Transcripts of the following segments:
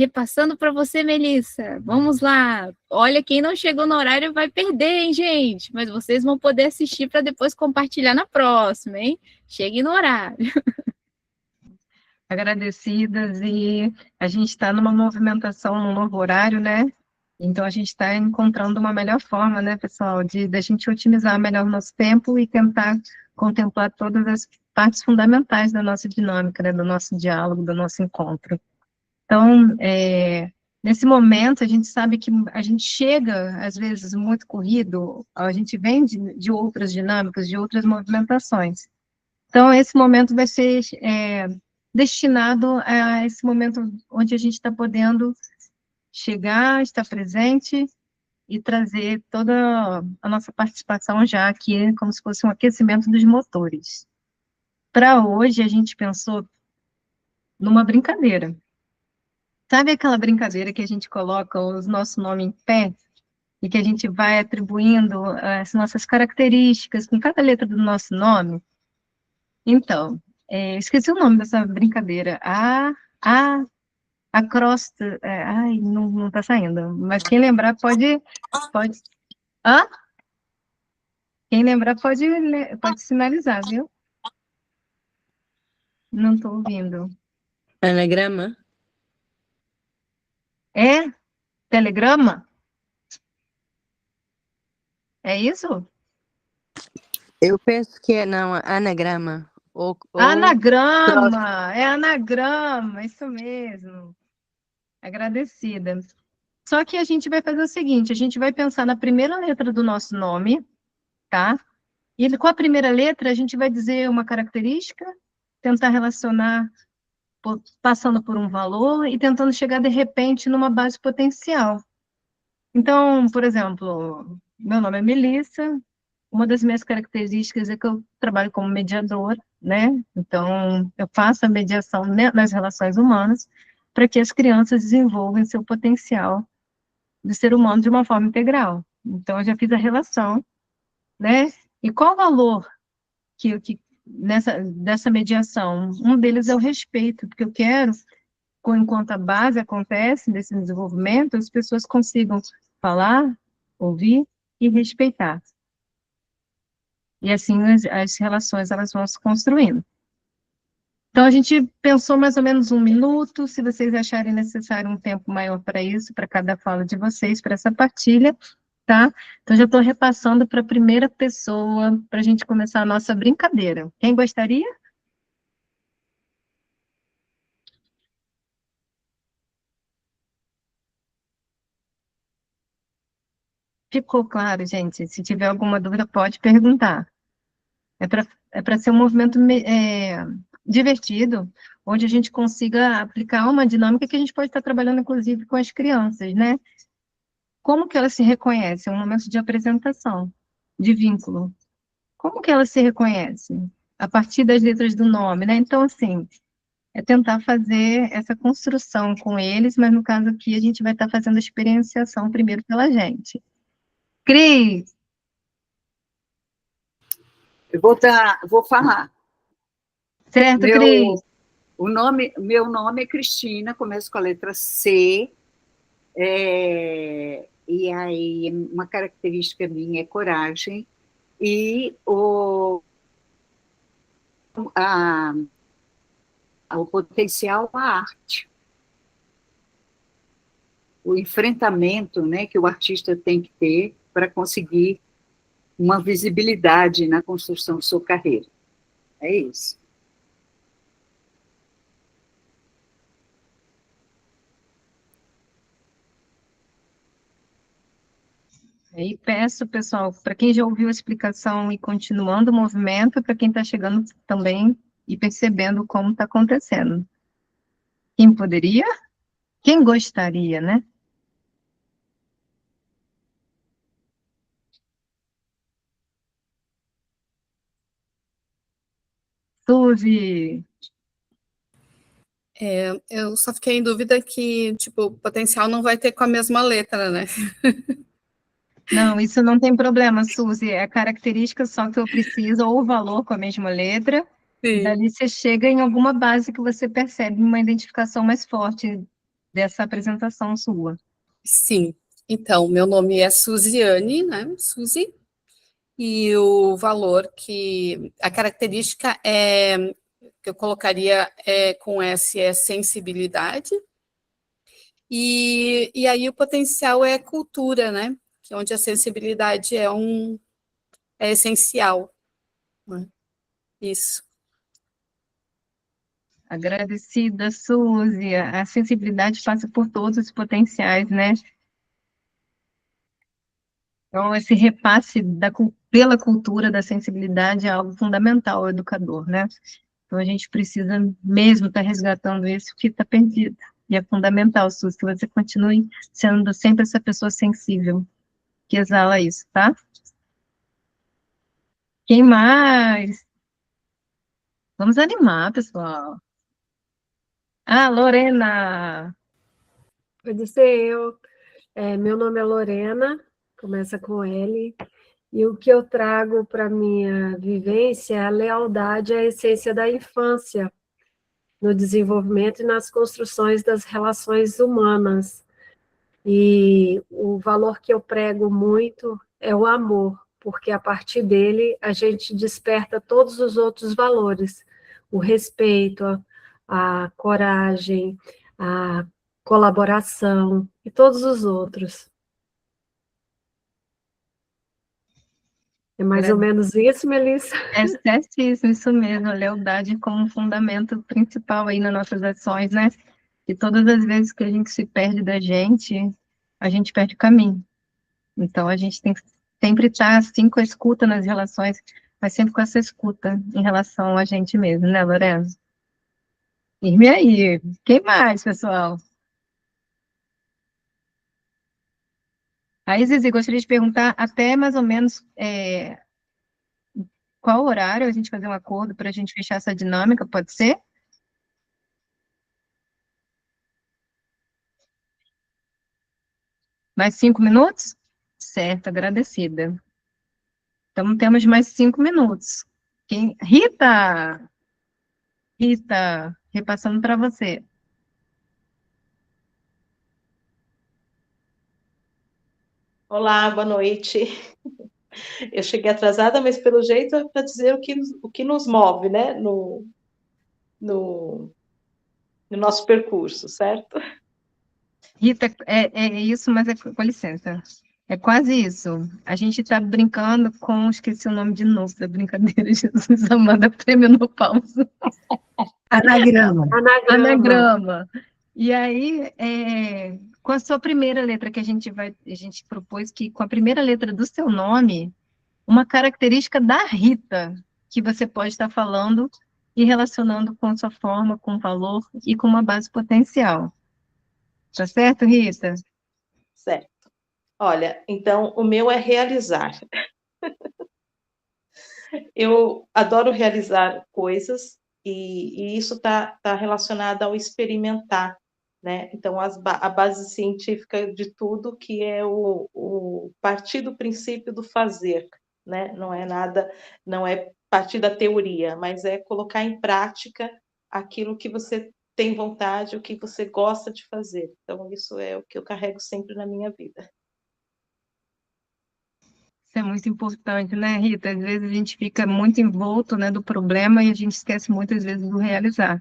Repassando para você, Melissa. Vamos lá. Olha, quem não chegou no horário vai perder, hein, gente? Mas vocês vão poder assistir para depois compartilhar na próxima, hein? Chegue no horário. Agradecidas, e a gente está numa movimentação, num novo horário, né? Então, a gente está encontrando uma melhor forma, né, pessoal, da gente otimizar melhor o nosso tempo e tentar contemplar todas as partes fundamentais da nossa dinâmica, né, do nosso diálogo, do nosso encontro. Então, nesse momento, a gente sabe que a gente chega, às vezes, muito corrido, a gente vem de outras dinâmicas, de outras movimentações. Então, esse momento vai ser destinado a esse momento onde a gente está podendo chegar, estar presente e trazer toda a nossa participação já aqui, como se fosse um aquecimento dos motores. Para hoje, a gente pensou numa brincadeira. Sabe aquela brincadeira que a gente coloca o nosso nome em pé e que a gente vai atribuindo as nossas características com cada letra do nosso nome? Então, esqueci o nome dessa brincadeira. A crosta. Ai, não está saindo. Mas quem lembrar pode. Hã? Quem lembrar pode sinalizar, viu? Não estou ouvindo. Anagrama? É? Telegrama? É isso? Eu penso que é, não, anagrama. Anagrama! É anagrama, isso mesmo. Agradecida. Só que a gente vai fazer o seguinte, a gente vai pensar na primeira letra do nosso nome, tá? E com a primeira letra, a gente vai dizer uma característica, tentar relacionar passando por um valor e tentando chegar, de repente, numa base potencial. Então, por exemplo, meu nome é Melissa, uma das minhas características é que eu trabalho como mediadora, né? Então, eu faço a mediação nas relações humanas para que as crianças desenvolvam seu potencial de ser humano de uma forma integral. Então, eu já fiz a relação, né? E qual o valor dessa mediação? Um deles é o respeito, porque eu quero, enquanto a base acontece desse desenvolvimento, as pessoas consigam falar, ouvir e respeitar. E assim as relações elas vão se construindo. Então, a gente pensou mais ou menos 1 minuto, se vocês acharem necessário um tempo maior para isso, para cada fala de vocês, para essa partilha, tá? Então, já estou repassando para a primeira pessoa, para a gente começar a nossa brincadeira. Quem gostaria? Ficou claro, gente? Se tiver alguma dúvida, pode perguntar. É para ser um movimento divertido, onde a gente consiga aplicar uma dinâmica que a gente pode estar trabalhando, inclusive, com as crianças, né? Como que elas se reconhecem? É um momento de apresentação, de vínculo. Como que elas se reconhecem? A partir das letras do nome, né? Então, assim, é tentar fazer essa construção com eles, mas no caso aqui a gente vai estar fazendo a experienciação primeiro pela gente. Cris! Eu vou falar. Certo, Cris? Meu nome é Cristina, começo com a letra C, e aí uma característica minha é coragem, e o potencial, a arte. O enfrentamento, né, que o artista tem que ter para conseguir uma visibilidade na construção de sua carreira. É isso. E peço, pessoal, para quem já ouviu a explicação e continuando o movimento, para quem está chegando também e percebendo como está acontecendo. Quem poderia? Quem gostaria, né? Suzy! Eu só fiquei em dúvida que, tipo, o potencial não vai ter com a mesma letra, né? Não, isso não tem problema, Suzy. É a característica só que eu preciso, ou o valor com a mesma letra, Sim. e dali você chega em alguma base que você percebe uma identificação mais forte dessa apresentação sua. Sim. Então, meu nome é Suziane, né? Suzy. E o valor a característica que eu colocaria com S é sensibilidade. E aí o potencial é cultura, né? Que onde a sensibilidade é essencial. Né? Isso. Agradecida, Suzy. A sensibilidade passa por todos os potenciais, né? Então, esse repasse pela cultura da sensibilidade é algo fundamental ao educador, né? Então, a gente precisa mesmo estar resgatando isso que está perdido. E é fundamental, Suzy, que você continue sendo sempre essa pessoa sensível, que exala isso, tá? Quem mais? Vamos animar, pessoal. Ah, Lorena. Pode ser eu. Meu nome é Lorena, começa com L, e o que eu trago para minha vivência é a lealdade à essência da infância, no desenvolvimento e nas construções das relações humanas. E o valor que eu prego muito é o amor, porque a partir dele a gente desperta todos os outros valores, o respeito, a coragem, a colaboração e todos os outros. É mais ou menos isso, Melissa? É certíssimo, isso mesmo, a lealdade como fundamento principal aí nas nossas ações, né? E todas as vezes que a gente se perde da gente, a gente perde o caminho. Então, a gente tem que sempre estar, assim, com a escuta nas relações, mas sempre com essa escuta em relação a gente mesmo, né, Lorena? E aí, quem mais, pessoal? Aí, Zizi, gostaria de perguntar até mais ou menos qual horário a gente fazer um acordo para a gente fechar essa dinâmica, pode ser? Mais 5 minutos? Certo, agradecida. Então, temos mais 5 minutos. Rita! Rita, repassando para você. Olá, boa noite. Eu cheguei atrasada, mas pelo jeito é para dizer o que nos move, né, no nosso percurso, certo? Rita, é isso, mas com licença. É quase isso. A gente está brincando esqueci o nome de novo da brincadeira, Jesus amada, prêmio no pausa. Anagrama. Anagrama. E aí, com a sua primeira letra que a gente propôs que com a primeira letra do seu nome, uma característica da Rita, que você pode estar falando e relacionando com a sua forma, com o valor e com uma base potencial. Tá certo, Rita? Certo. Olha, então o meu é realizar. Eu adoro realizar coisas e isso está relacionado ao experimentar, né? Então, a base científica de tudo que é o partir do princípio do fazer, né? Não é nada, não é partir da teoria, mas é colocar em prática aquilo que você tem vontade, o que você gosta de fazer. Então, isso é o que eu carrego sempre na minha vida. Isso é muito importante, né, Rita? Às vezes a gente fica muito envolto, né, do problema e a gente esquece muitas vezes do realizar.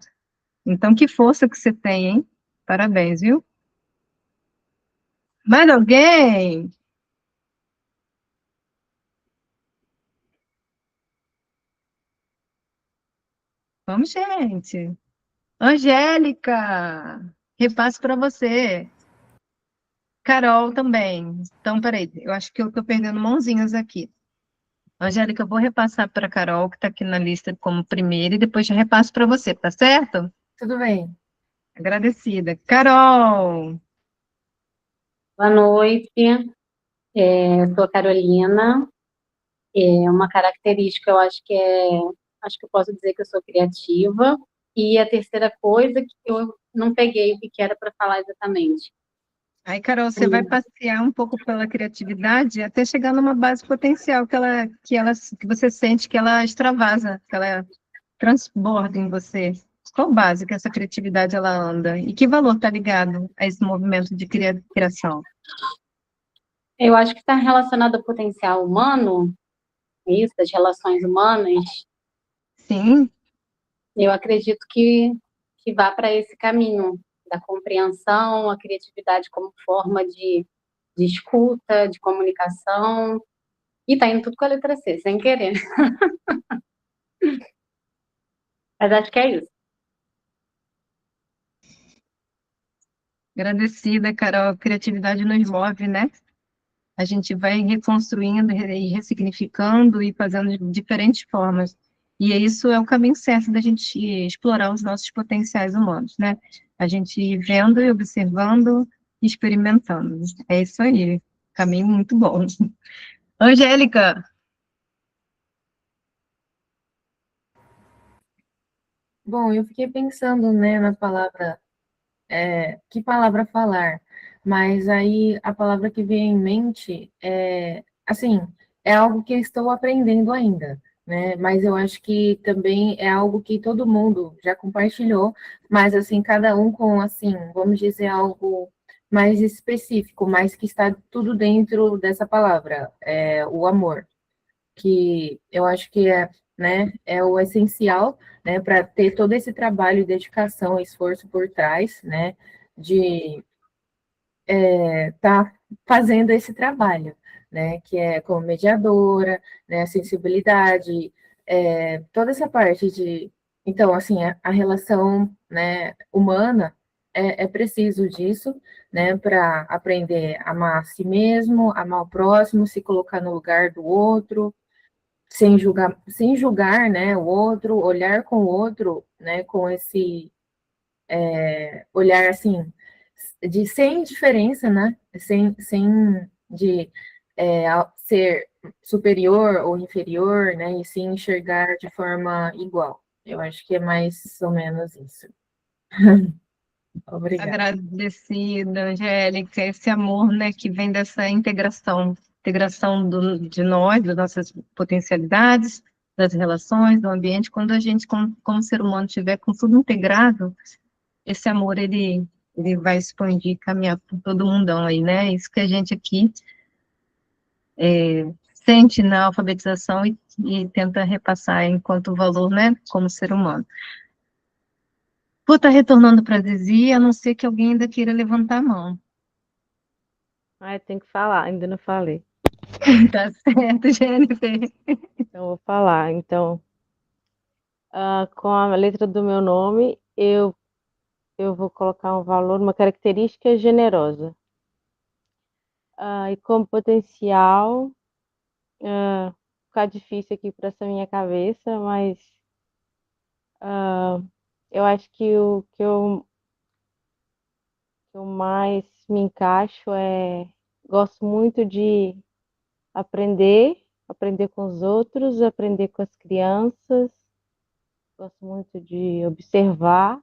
Então, que força que você tem, hein? Parabéns, viu? Mais alguém? Vamos, gente. Angélica, repasso para você. Carol também. Então, peraí, eu acho que eu estou perdendo mãozinhas aqui. Angélica, eu vou repassar para a Carol, que está aqui na lista como primeira, e depois já repasso para você, tá certo? Tudo bem. Agradecida. Carol! Boa noite, eu sou a Carolina. Uma característica, acho que eu posso dizer que eu sou criativa. E a terceira coisa que eu não peguei o que era para falar exatamente. Aí, Carol, você vai passear um pouco pela criatividade até chegar numa base potencial que você sente que ela extravasa, que ela transborda em você. qual base que essa criatividade ela anda? E que valor está ligado a esse movimento de criação? Eu acho que está relacionado ao potencial humano, isso, das relações humanas. Sim, Eu acredito que vá para esse caminho da compreensão, a criatividade como forma de escuta, de comunicação, e tá indo tudo com a letra C, sem querer. Mas acho que é isso. agradecida, Carol. A criatividade nos move, né? A gente vai reconstruindo e ressignificando e fazendo de diferentes formas. E isso é o caminho certo da gente explorar os nossos potenciais humanos, né? A gente ir vendo e observando e experimentando. É isso aí. Caminho muito bom. Angélica, Bom, eu fiquei pensando, né, na palavra, que palavra falar, mas aí a palavra que veio em mente assim, é algo que eu estou aprendendo ainda, né, mas eu acho que também é algo que todo mundo já compartilhou, mas assim, cada um com, assim, vamos dizer, algo mais específico, mas que está tudo dentro dessa palavra, o amor, que eu acho que né, é o essencial, né, para ter todo esse trabalho, dedicação, esforço por trás, né, de estar fazendo esse trabalho, né, que é como mediadora, né, a sensibilidade, toda essa parte de, então, assim, a relação, né, humana é preciso disso, né, para aprender a amar a si mesmo, amar o próximo, se colocar no lugar do outro, sem julgar, né, o outro, olhar com o outro, né, com esse olhar assim de sem diferença, né, sem de ser superior ou inferior, né, e sim enxergar de forma igual. Eu acho que é mais ou menos isso. Obrigada. agradecida, Angélica, esse amor, né, que vem dessa integração de nós, das nossas potencialidades, das relações, do ambiente. Quando a gente, como ser humano, estiver com tudo integrado, esse amor, ele vai expandir, caminhar por todo o mundão aí, né? Isso que a gente aqui sente na alfabetização e tenta repassar enquanto valor, né, como ser humano. Vou estar retornando para a Zizi, a não ser que alguém ainda queira levantar a mão. Ah, eu tenho que falar, ainda não falei. Tá certo, Jennifer. Então, vou falar. Então, com a letra do meu nome, eu vou colocar um valor, uma característica generosa. E como potencial, ficar difícil aqui para essa minha cabeça, mas eu acho que o que eu mais me encaixo gosto muito de aprender com os outros, aprender com as crianças, gosto muito de observar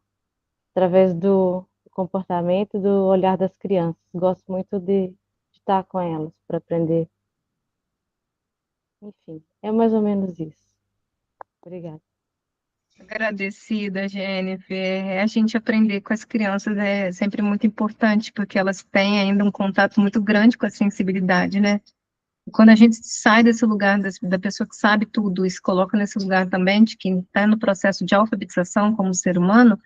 através do comportamento, do olhar das crianças. Gosto muito de estar com elas para aprender. Enfim, é mais ou menos isso. Obrigada. Agradecida, Jennifer. A gente aprender com as crianças é sempre muito importante, porque elas têm ainda um contato muito grande com a sensibilidade, né? E quando a gente sai desse lugar da pessoa que sabe tudo e se coloca nesse lugar também de quem está no processo de alfabetização como ser humano,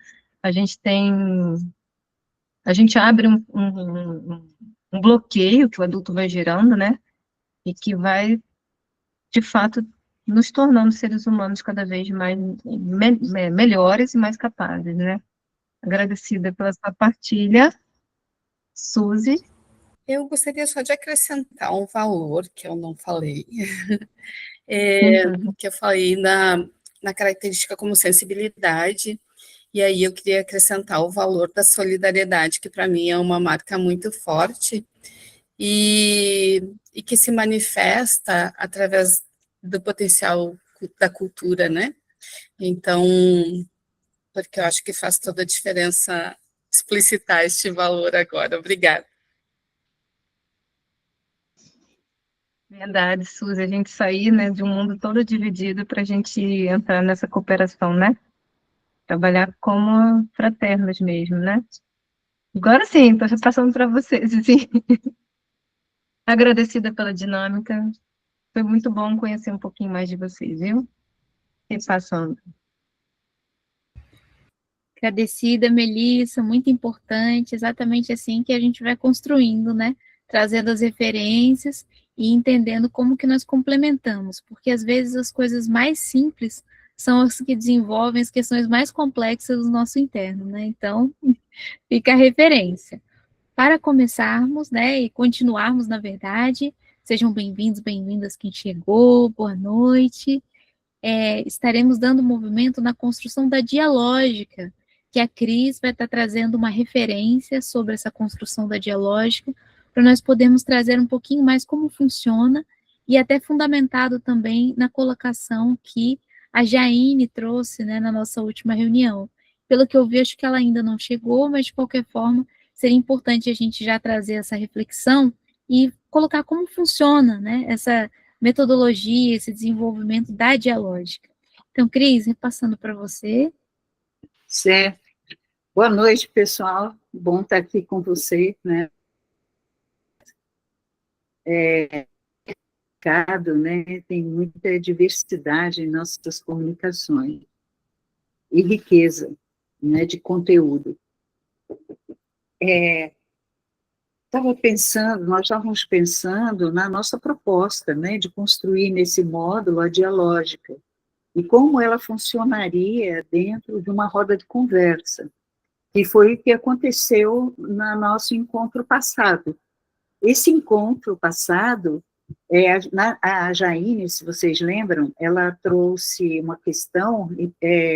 a gente tem, a gente abre um bloqueio que o adulto vai gerando, né? E que vai, de fato, nos tornando seres humanos cada vez mais melhores e mais capazes, né? Agradecida pela sua partilha, Suzy. Eu gostaria só de acrescentar um valor que eu não falei, Uhum. que eu falei na característica como sensibilidade, e aí eu queria acrescentar o valor da solidariedade, que para mim é uma marca muito forte, e que se manifesta através do potencial da cultura, né? Então, porque eu acho que faz toda a diferença explicitar este valor agora. Obrigada. Verdade, Suzy, a gente sair, né, de um mundo todo dividido para a gente entrar nessa cooperação, né? trabalhar como fraternos mesmo, né? Agora sim, estou passando para vocês, assim. Agradecida pela dinâmica, foi muito bom conhecer um pouquinho mais de vocês, viu? Repassando. Agradecida, Melissa, muito importante, exatamente assim que a gente vai construindo, né? Trazendo as referências e entendendo como que nós complementamos, porque às vezes as coisas mais simples são as que desenvolvem as questões mais complexas do nosso interno, né? Então, fica a referência. Para começarmos, né, e continuarmos, na verdade, sejam bem-vindos, bem-vindas quem chegou, boa noite. Estaremos dando movimento na construção da dialógica, que a Cris vai estar trazendo uma referência sobre essa construção da dialógica, para nós podermos trazer um pouquinho mais como funciona, e até fundamentado também na colocação que a Jaine trouxe, né, na nossa última reunião. Pelo que eu vi, acho que ela ainda não chegou, mas de qualquer forma, seria importante a gente já trazer essa reflexão e colocar como funciona, né, essa metodologia, esse desenvolvimento da dialógica. Então, Cris, repassando para você. Certo. Boa noite, pessoal. Bom estar aqui com você, né? Né? Tem muita diversidade em nossas comunicações e riqueza, né, de conteúdo. Nós estávamos pensando na nossa proposta, né, de construir nesse módulo a dialógica e como ela funcionaria dentro de uma roda de conversa, que foi o que aconteceu no nosso encontro passado. Esse encontro passado, a Jaine, se vocês lembram, ela trouxe uma questão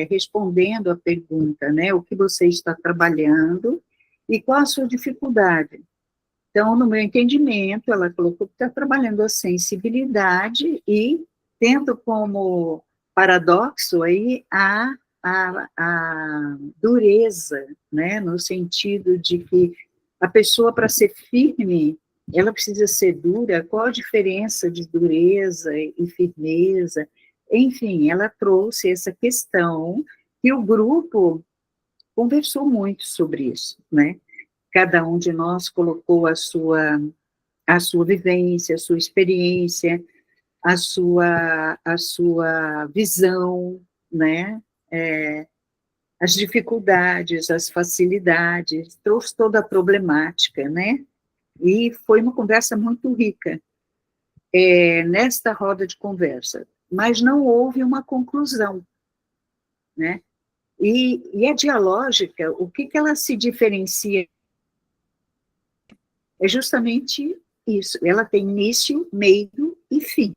respondendo a pergunta, né, o que você está trabalhando e qual a sua dificuldade. Então, no meu entendimento, ela colocou que está trabalhando a sensibilidade e tendo como paradoxo aí a dureza, né, no sentido de que a pessoa, para ser firme, ela precisa ser dura. Qual a diferença de dureza e firmeza? Enfim, ela trouxe essa questão e o grupo conversou muito sobre isso, né? Cada um de nós colocou a sua vivência, a sua experiência, a sua visão, né? As dificuldades, as facilidades, trouxe toda a problemática, né? E foi uma conversa muito rica nesta roda de conversa, mas não houve uma conclusão, né? E a dialógica, o que ela se diferencia? É justamente isso, ela tem início, meio e fim.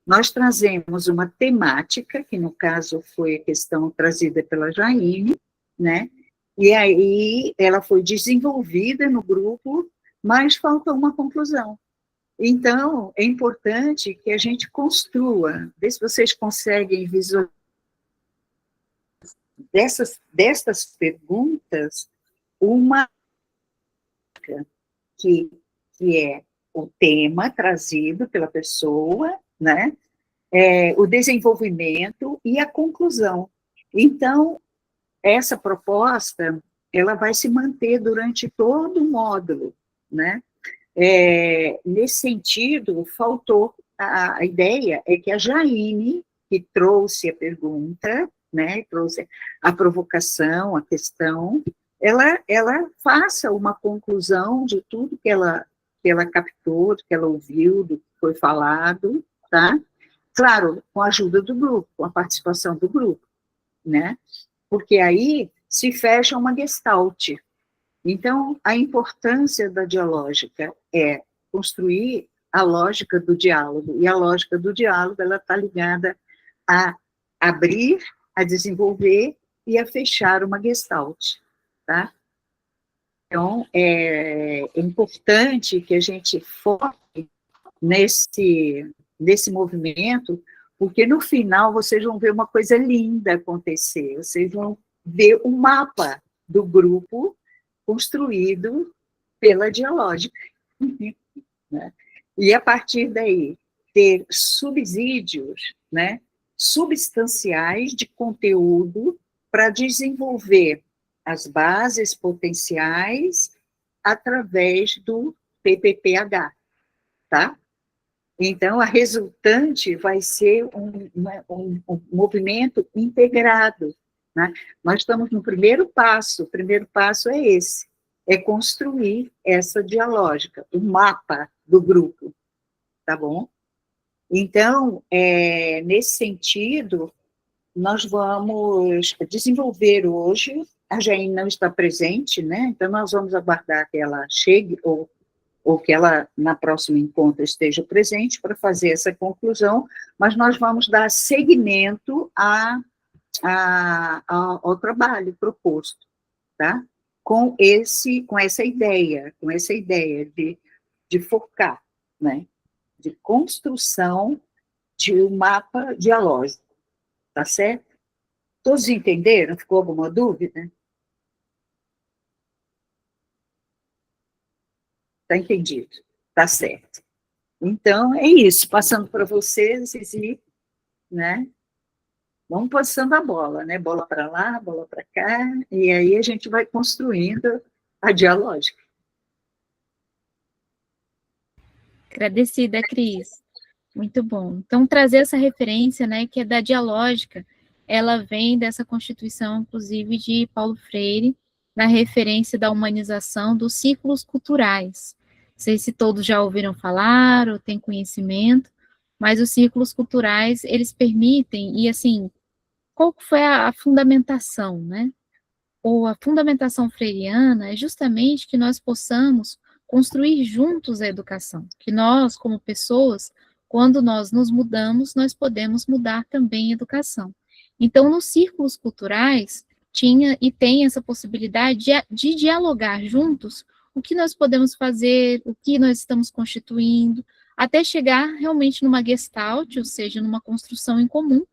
Nós trazemos uma temática, que no caso foi a questão trazida pela Jaine, né? E aí ela foi desenvolvida no grupo, mas falta uma conclusão. Então, é importante que a gente construa, vê se vocês conseguem visualizar destas perguntas, uma que é o tema trazido pela pessoa, né? O desenvolvimento e a conclusão. Então, essa proposta, ela vai se manter durante todo o módulo, né? Nesse sentido, faltou a ideia é que a Jaine, que trouxe a pergunta, né, trouxe a provocação, a questão, ela faça uma conclusão de tudo que ela captou, que ela ouviu, do que foi falado, tá? Claro, com a ajuda do grupo, com a participação do grupo, né? Porque aí se fecha uma gestalt. Então, a importância da dialógica é construir a lógica do diálogo, e a lógica do diálogo, ela está ligada a abrir, a desenvolver e a fechar uma gestalt, tá? Então, é importante que a gente foque nesse movimento, porque no final vocês vão ver uma coisa linda acontecer, vocês vão ver um mapa do grupo construído pela dialógica, né? E a partir daí ter subsídios, né, substanciais de conteúdo para desenvolver as bases potenciais através do PPPH, tá? Então, a resultante vai ser um movimento integrado, né? Nós estamos no primeiro passo, o primeiro passo é esse, é construir essa dialógica, o mapa do grupo, tá bom? Então, nesse sentido, nós vamos desenvolver hoje, a Jaine não está presente, né? Então nós vamos aguardar que ela chegue, ou que ela, na próxima encontro, esteja presente para fazer essa conclusão, mas nós vamos dar seguimento ao trabalho proposto, tá? Com essa ideia de focar, né? De construção de um mapa dialógico, tá certo? Todos entenderam? Ficou alguma dúvida? Está entendido, tá certo. Então, é isso, passando para vocês, e, né? Vamos passando a bola, né? Bola para lá, bola para cá, e aí a gente vai construindo a dialógica. Agradecida, Cris. Muito bom. Então, trazer essa referência, né, que é da dialógica, ela vem dessa constituição, inclusive, de Paulo Freire, na referência da humanização dos ciclos culturais. Não sei se todos já ouviram falar ou têm conhecimento, mas os ciclos culturais, eles permitem, e assim, qual foi a fundamentação, né? Ou a fundamentação freiriana é justamente que nós possamos construir juntos a educação, que nós, como pessoas, quando nós nos mudamos, nós podemos mudar também a educação. Então, nos círculos culturais, tinha e tem essa possibilidade de dialogar juntos o que nós podemos fazer, o que nós estamos constituindo, até chegar realmente numa gestalt, ou seja, numa construção em comum,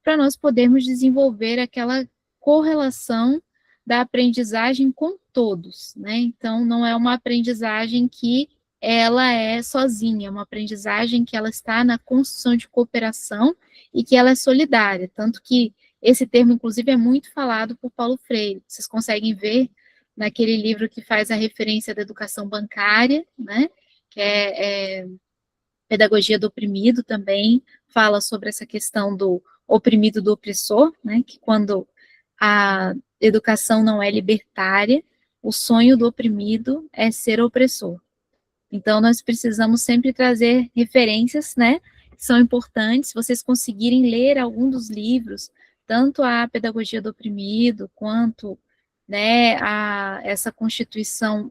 para nós podermos desenvolver aquela correlação da aprendizagem com todos, né? Então, não é uma aprendizagem que ela é sozinha, é uma aprendizagem que ela está na construção de cooperação e que ela é solidária, tanto que esse termo, inclusive, é muito falado por Paulo Freire. Vocês conseguem ver naquele livro que faz a referência da educação bancária, né? Que é Pedagogia do Oprimido também, fala sobre essa questão do oprimido do opressor, né? Que quando a educação não é libertária, o sonho do oprimido é ser opressor. Então, nós precisamos sempre trazer referências, né, que são importantes. Se vocês conseguirem ler algum dos livros, tanto a Pedagogia do Oprimido, quanto, né, essa Constituição.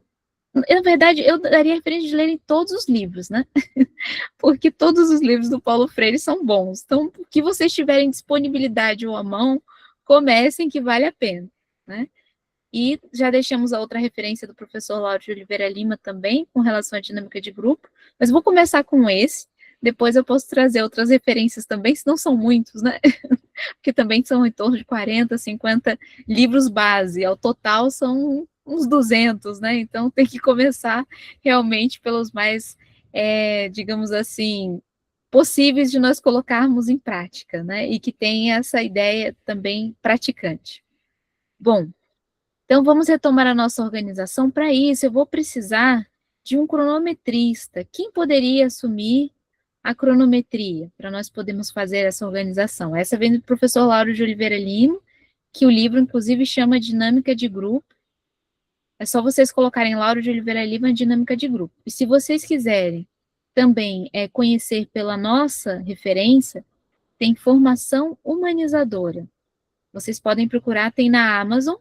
Na verdade, eu daria referência de lerem todos os livros, né, porque todos os livros do Paulo Freire são bons. Então, o que vocês tiverem disponibilidade ou à mão, comecem que vale a pena, né. E já deixamos a outra referência do professor Lauro de Oliveira Lima também, com relação à dinâmica de grupo, mas vou começar com esse, depois eu posso trazer outras referências também, se não são muitos, né? Porque também são em torno de 40, 50 livros base, ao total são uns 200, né? Então tem que começar realmente pelos mais, digamos assim, possíveis de nós colocarmos em prática, né? E que tem essa ideia também praticante. Bom, então, vamos retomar a nossa organização. Para isso, eu vou precisar de um cronometrista. Quem poderia assumir a cronometria para nós podermos fazer essa organização? Essa vem do professor Lauro de Oliveira Lima, que o livro, inclusive, chama Dinâmica de Grupo. É só vocês colocarem Lauro de Oliveira Lima, Dinâmica de Grupo. E se vocês quiserem também conhecer pela nossa referência, tem Formação Humanizadora. Vocês podem procurar, tem na Amazon,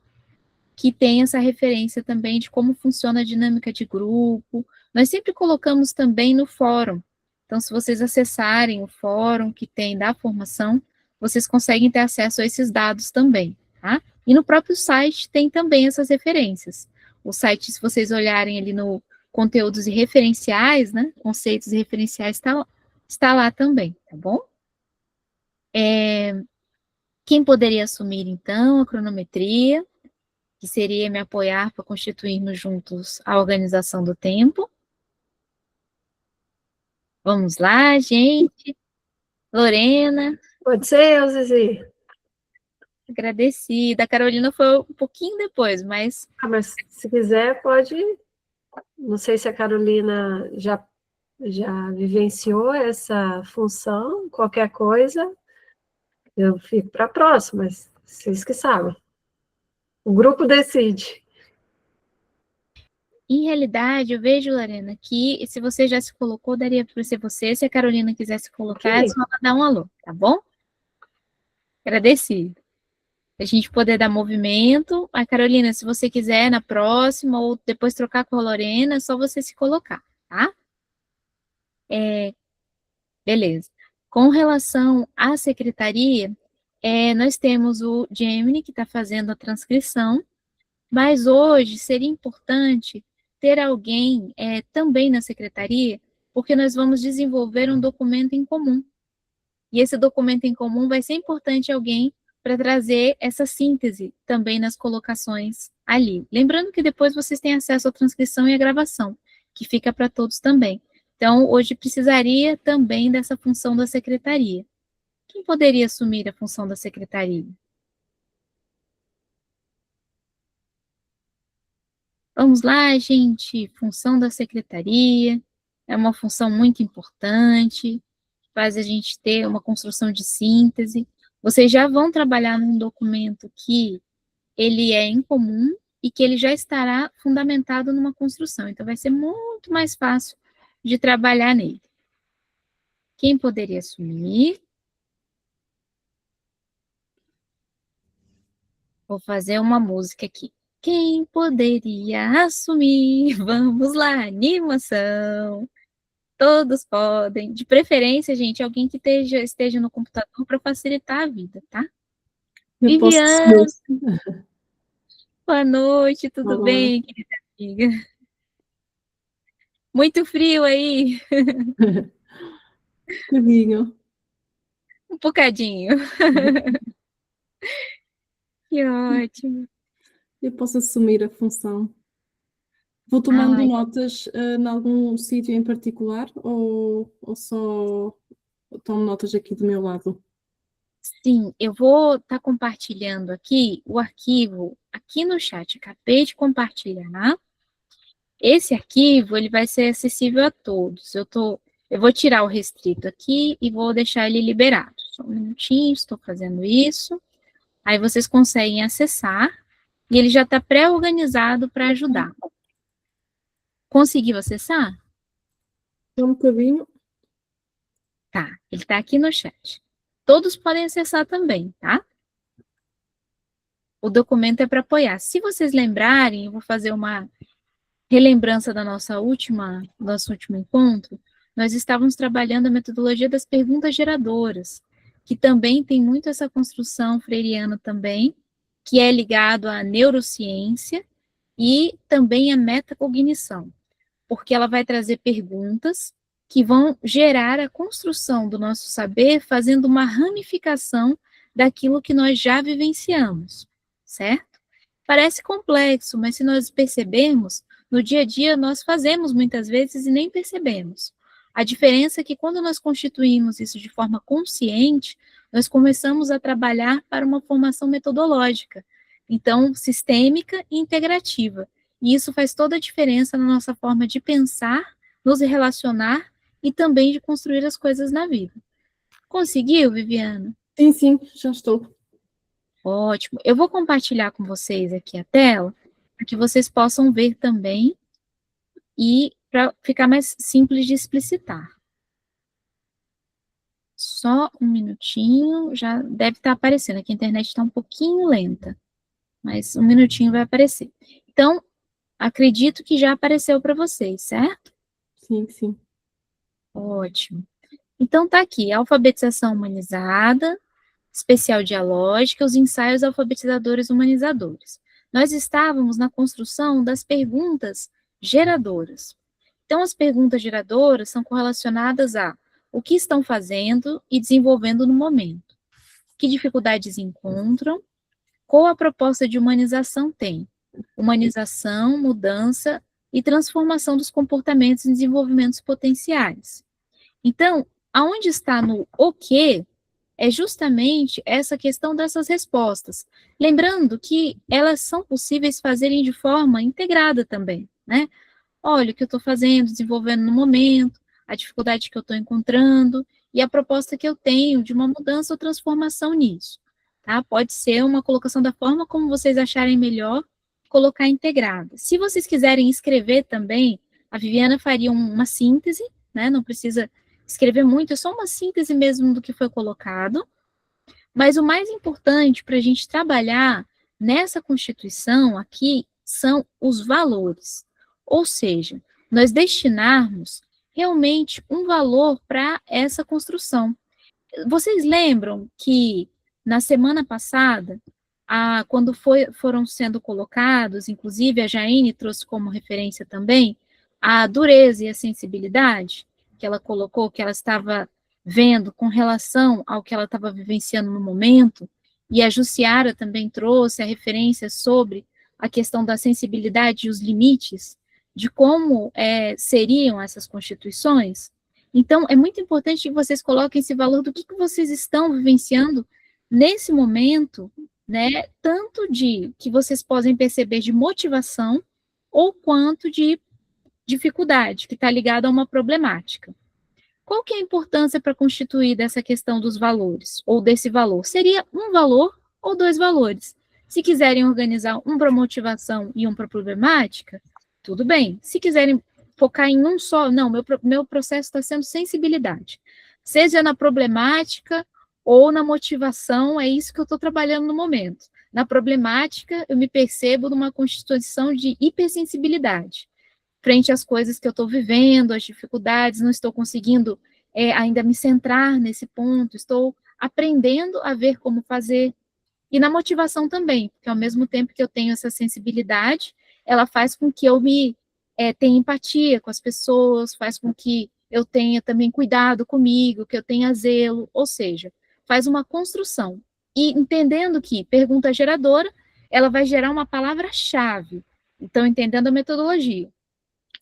que tem essa referência também de como funciona a dinâmica de grupo. Nós sempre colocamos também no fórum. Então, se vocês acessarem o fórum que tem da formação, vocês conseguem ter acesso a esses dados também, tá? E no próprio site tem também essas referências. O site, se vocês olharem ali no conteúdos e referenciais, né, conceitos e referenciais, está lá também, tá bom? Quem poderia assumir, então, a cronometria? Que seria me apoiar para constituirmos juntos a organização do tempo. Vamos lá, gente. Lorena. Pode ser eu, Zizi? Agradecida. A Carolina foi um pouquinho depois, mas... Mas se quiser, pode... Não sei se a Carolina já vivenciou essa função, qualquer coisa, eu fico para a próxima, mas vocês que sabem. O grupo decide. Em realidade, eu vejo, Lorena, que se você já se colocou, daria para ser você. Se a Carolina quiser se colocar, é só ela dar um alô, tá bom? Agradecido. A gente poder dar movimento. A Carolina, se você quiser, na próxima, ou depois trocar com a Lorena, é só você se colocar, tá? Beleza. Com relação à secretaria, nós temos o Gemini, que está fazendo a transcrição, mas hoje seria importante ter alguém também na secretaria, porque nós vamos desenvolver um documento em comum. E esse documento em comum vai ser importante alguém para trazer essa síntese também nas colocações ali. Lembrando que depois vocês têm acesso à transcrição e à gravação, que fica para todos também. Então, hoje precisaria também dessa função da secretaria. Quem poderia assumir a função da secretaria? Vamos lá, gente. Função da secretaria é uma função muito importante, faz a gente ter uma construção de síntese. Vocês já vão trabalhar num documento que ele é em comum e que ele já estará fundamentado numa construção. Então, vai ser muito mais fácil de trabalhar nele. Quem poderia assumir? Vou fazer uma música aqui. Quem poderia assumir? Vamos lá, animação. Todos podem. De preferência, gente, alguém que esteja no computador para facilitar a vida, tá? Viviane, boa noite, tudo Olá. bem, querida amiga? Muito frio aí? Bocadinho. Um bocadinho. Que ótimo. Eu posso assumir a função. Vou tomando Ai. notas em algum sítio em particular ou só tomo notas aqui do meu lado? Sim, eu vou estar compartilhando aqui o arquivo aqui no chat. Acabei de compartilhar. Esse arquivo ele vai ser acessível a todos. Eu vou tirar o restrito aqui e vou deixar ele liberado. Só um minutinho, estou fazendo isso. Aí vocês conseguem acessar e ele já está pré-organizado para ajudar. Conseguiu acessar? Só um bocadinho. Tá, ele está aqui no chat. Todos podem acessar também, tá? O documento é para apoiar. Se vocês lembrarem, eu vou fazer uma relembrança da nosso último encontro. Nós estávamos trabalhando a metodologia das perguntas geradoras, que também tem muito essa construção freiriana também, que é ligado à neurociência e também à metacognição, porque ela vai trazer perguntas que vão gerar a construção do nosso saber, fazendo uma ramificação daquilo que nós já vivenciamos, certo? Parece complexo, mas se nós percebermos, no dia a dia nós fazemos muitas vezes e nem percebemos. A diferença é que quando nós constituímos isso de forma consciente, nós começamos a trabalhar para uma formação metodológica, então sistêmica e integrativa. E isso faz toda a diferença na nossa forma de pensar, nos relacionar e também de construir as coisas na vida. Conseguiu, Viviana? Sim, já estou. Ótimo. Eu vou compartilhar com vocês aqui a tela, para que vocês possam ver também e para ficar mais simples de explicitar. Só um minutinho, já deve estar aparecendo, aqui a internet está um pouquinho lenta, mas um minutinho vai aparecer. Então, acredito que já apareceu para vocês, certo? Sim. Ótimo. Então, está aqui, alfabetização humanizada, especial dialógica, os ensaios alfabetizadores humanizadores. Nós estávamos na construção das perguntas geradoras. Então, as perguntas geradoras são correlacionadas a o que estão fazendo e desenvolvendo no momento, que dificuldades encontram, qual a proposta de humanização tem, humanização, mudança e transformação dos comportamentos e desenvolvimentos potenciais. Então, aonde está no o que, é justamente essa questão dessas respostas. Lembrando que elas são possíveis fazerem de forma integrada também, né? Olha o que eu estou fazendo, desenvolvendo no momento, a dificuldade que eu estou encontrando e a proposta que eu tenho de uma mudança ou transformação nisso, tá? Pode ser uma colocação da forma como vocês acharem melhor colocar integrada. Se vocês quiserem escrever também, a Viviana faria uma síntese, né? Não precisa escrever muito, é só uma síntese mesmo do que foi colocado. Mas o mais importante para a gente trabalhar nessa Constituição aqui são os valores. Ou seja, nós destinarmos realmente um valor para essa construção. Vocês lembram que na semana passada, quando foram sendo colocados, inclusive a Jaine trouxe como referência também, a dureza e a sensibilidade que ela colocou, que ela estava vendo com relação ao que ela estava vivenciando no momento, e a Jussiara também trouxe a referência sobre a questão da sensibilidade e os limites, de como seriam essas constituições. Então, é muito importante que vocês coloquem esse valor do que vocês estão vivenciando nesse momento, né, tanto de que vocês podem perceber de motivação, ou quanto de dificuldade, que está ligada a uma problemática. Qual que é a importância para constituir dessa questão dos valores, ou desse valor? Seria um valor ou dois valores. Se quiserem organizar um para motivação e um para problemática, tudo bem. Se quiserem focar em um só, não, meu processo está sendo sensibilidade. Seja na problemática ou na motivação, é isso que eu estou trabalhando no momento. Na problemática, eu me percebo numa constituição de hipersensibilidade, frente às coisas que eu estou vivendo, às dificuldades, não estou conseguindo ainda me centrar nesse ponto, estou aprendendo a ver como fazer. E na motivação também, porque ao mesmo tempo que eu tenho essa sensibilidade, ela faz com que eu tenha empatia com as pessoas, faz com que eu tenha também cuidado comigo, que eu tenha zelo, ou seja, faz uma construção. E entendendo que pergunta geradora, ela vai gerar uma palavra-chave. Então, entendendo a metodologia.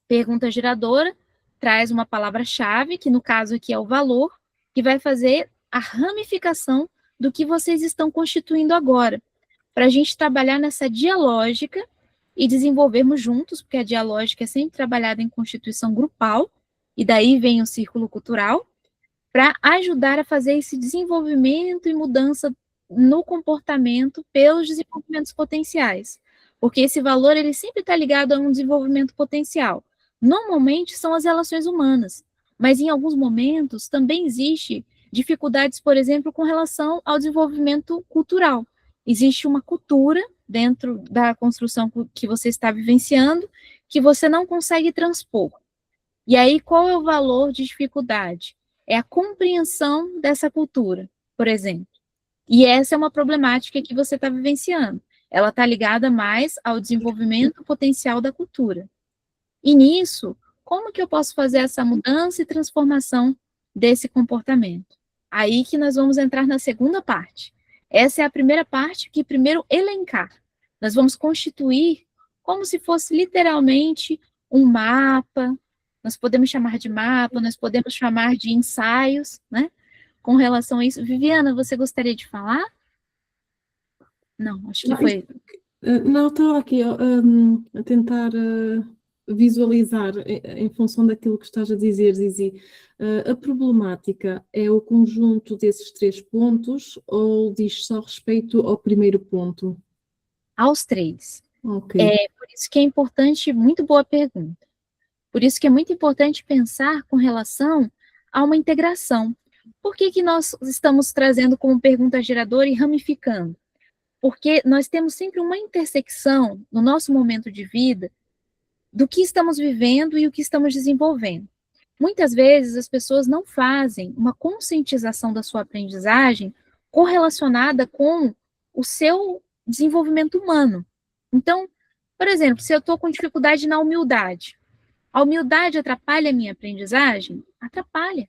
Pergunta geradora traz uma palavra-chave, que no caso aqui é o valor, que vai fazer a ramificação do que vocês estão constituindo agora, para a gente trabalhar nessa dialógica e desenvolvermos juntos, porque a dialógica é sempre trabalhada em constituição grupal, e daí vem o círculo cultural, para ajudar a fazer esse desenvolvimento e mudança no comportamento pelos desenvolvimentos potenciais, porque esse valor ele sempre está ligado a um desenvolvimento potencial. Normalmente são as relações humanas, mas em alguns momentos também existe dificuldades, por exemplo, com relação ao desenvolvimento cultural. Existe uma cultura dentro da construção que você está vivenciando que você não consegue transpor. E aí, qual é o valor de dificuldade? É a compreensão dessa cultura, por exemplo. E essa é uma problemática que você está vivenciando. Ela está ligada mais ao desenvolvimento potencial da cultura. E nisso, como que eu posso fazer essa mudança e transformação desse comportamento? Aí que nós vamos entrar na segunda parte. Essa é a primeira parte, que primeiro elencar. Nós vamos constituir como se fosse literalmente um mapa, nós podemos chamar de mapa, nós podemos chamar de ensaios, né? Com relação a isso. Viviana, você gostaria de falar? Não, acho que foi... Não, estava aqui a tentar visualizar, em função daquilo que estás a dizer, Zizi, a problemática é o conjunto desses 3 pontos ou diz só respeito ao primeiro ponto? Aos 3. Ok. Por isso que é importante, muito boa pergunta, por isso que é muito importante pensar com relação a uma integração. Por que nós estamos trazendo como pergunta geradora e ramificando? Porque nós temos sempre uma intersecção no nosso momento de vida do que estamos vivendo e o que estamos desenvolvendo. Muitas vezes as pessoas não fazem uma conscientização da sua aprendizagem correlacionada com o seu desenvolvimento humano. Então, por exemplo, se eu estou com dificuldade na humildade, a humildade atrapalha a minha aprendizagem? Atrapalha.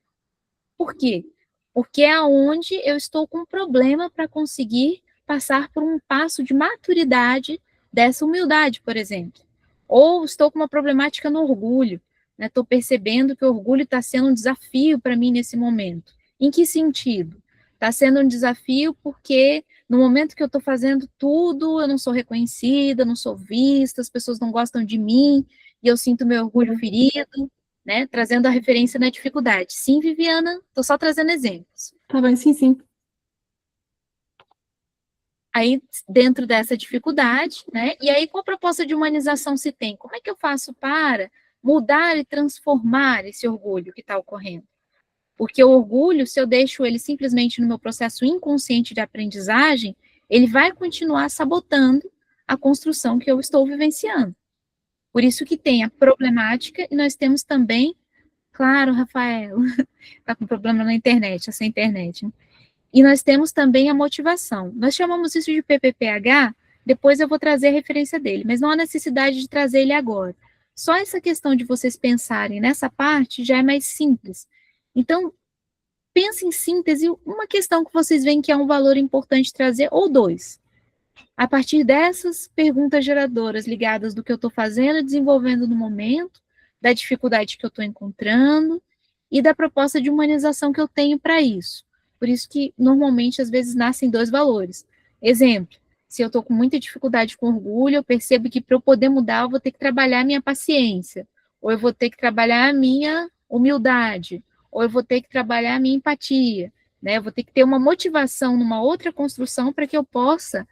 Por quê? Porque é onde eu estou com um problema para conseguir passar por um passo de maturidade dessa humildade, por exemplo. Ou estou com uma problemática no orgulho, né? Estou percebendo que o orgulho está sendo um desafio para mim nesse momento. Em que sentido? Está sendo um desafio porque no momento que eu estou fazendo tudo, eu não sou reconhecida, não sou vista, as pessoas não gostam de mim, e eu sinto meu orgulho ferido, né? Trazendo a referência na dificuldade. Sim, Viviana, estou só trazendo exemplos. Tá bem, sim, sim. Aí, dentro dessa dificuldade, né? E aí, qual a proposta de humanização se tem? Como é que eu faço para mudar e transformar esse orgulho que está ocorrendo? Porque o orgulho, se eu deixo ele simplesmente no meu processo inconsciente de aprendizagem, ele vai continuar sabotando a construção que eu estou vivenciando. Por isso que tem a problemática, e nós temos também, claro, Rafael, está com problema na internet, essa internet, né? E nós temos também a motivação. Nós chamamos isso de PPPH, depois eu vou trazer a referência dele, mas não há necessidade de trazer ele agora. Só essa questão de vocês pensarem nessa parte já é mais simples. Então, pense em síntese uma questão que vocês veem que é um valor importante trazer, ou dois. A partir dessas perguntas geradoras ligadas do que eu estou fazendo, desenvolvendo no momento, da dificuldade que eu estou encontrando e da proposta de humanização que eu tenho para isso. Por isso que, normalmente, às vezes, nascem dois valores. Exemplo, se eu estou com muita dificuldade com orgulho, eu percebo que para eu poder mudar, eu vou ter que trabalhar a minha paciência, ou eu vou ter que trabalhar a minha humildade, ou eu vou ter que trabalhar a minha empatia, né? Eu vou ter que ter uma motivação numa outra construção para que eu possa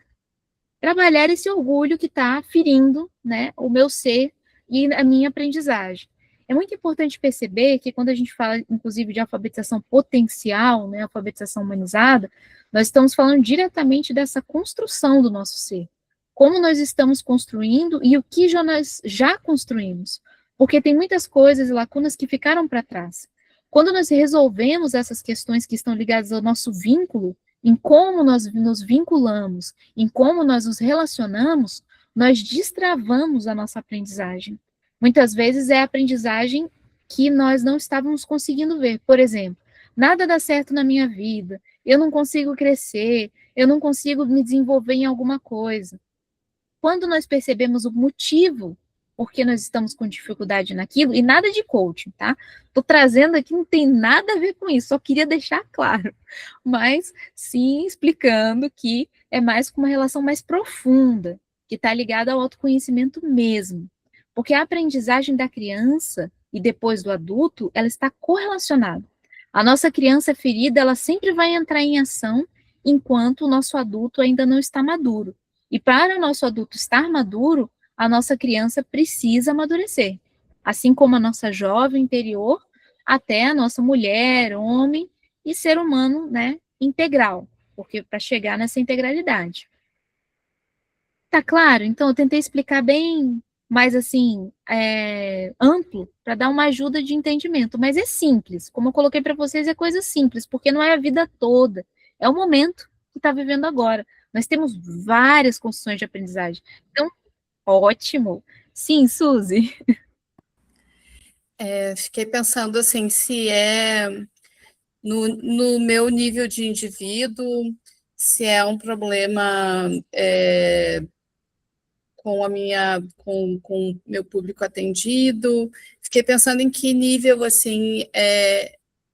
trabalhar esse orgulho que está ferindo, né, o meu ser e a minha aprendizagem. É muito importante perceber que quando a gente fala, inclusive, de alfabetização potencial, né, alfabetização humanizada, nós estamos falando diretamente dessa construção do nosso ser. Como nós estamos construindo e o que nós já construímos. Porque tem muitas coisas e lacunas que ficaram para trás. Quando nós resolvemos essas questões que estão ligadas ao nosso vínculo, em como nós nos vinculamos, em como nós nos relacionamos, nós destravamos a nossa aprendizagem. Muitas vezes é a aprendizagem que nós não estávamos conseguindo ver. Por exemplo, nada dá certo na minha vida, eu não consigo crescer, eu não consigo me desenvolver em alguma coisa. Quando nós percebemos o motivo porque nós estamos com dificuldade naquilo, e nada de coaching, tá? Estou trazendo aqui, não tem nada a ver com isso, só queria deixar claro, mas sim explicando que é mais com uma relação mais profunda, que está ligada ao autoconhecimento mesmo, porque a aprendizagem da criança e depois do adulto, ela está correlacionada. A nossa criança ferida, ela sempre vai entrar em ação enquanto o nosso adulto ainda não está maduro. E para o nosso adulto estar maduro, a nossa criança precisa amadurecer. Assim como a nossa jovem interior, até a nossa mulher, homem e ser humano, né, integral, porque para chegar nessa integralidade. Tá claro? Então, eu tentei explicar bem mais, assim, amplo, para dar uma ajuda de entendimento, mas é simples. Como eu coloquei para vocês, é coisa simples, porque não é a vida toda, é o momento que está vivendo agora. Nós temos várias construções de aprendizagem. Então, ótimo. Sim, Suzy? Fiquei pensando assim, se é no meu nível de indivíduo, se é um problema com o meu público atendido. Fiquei pensando em que nível, assim,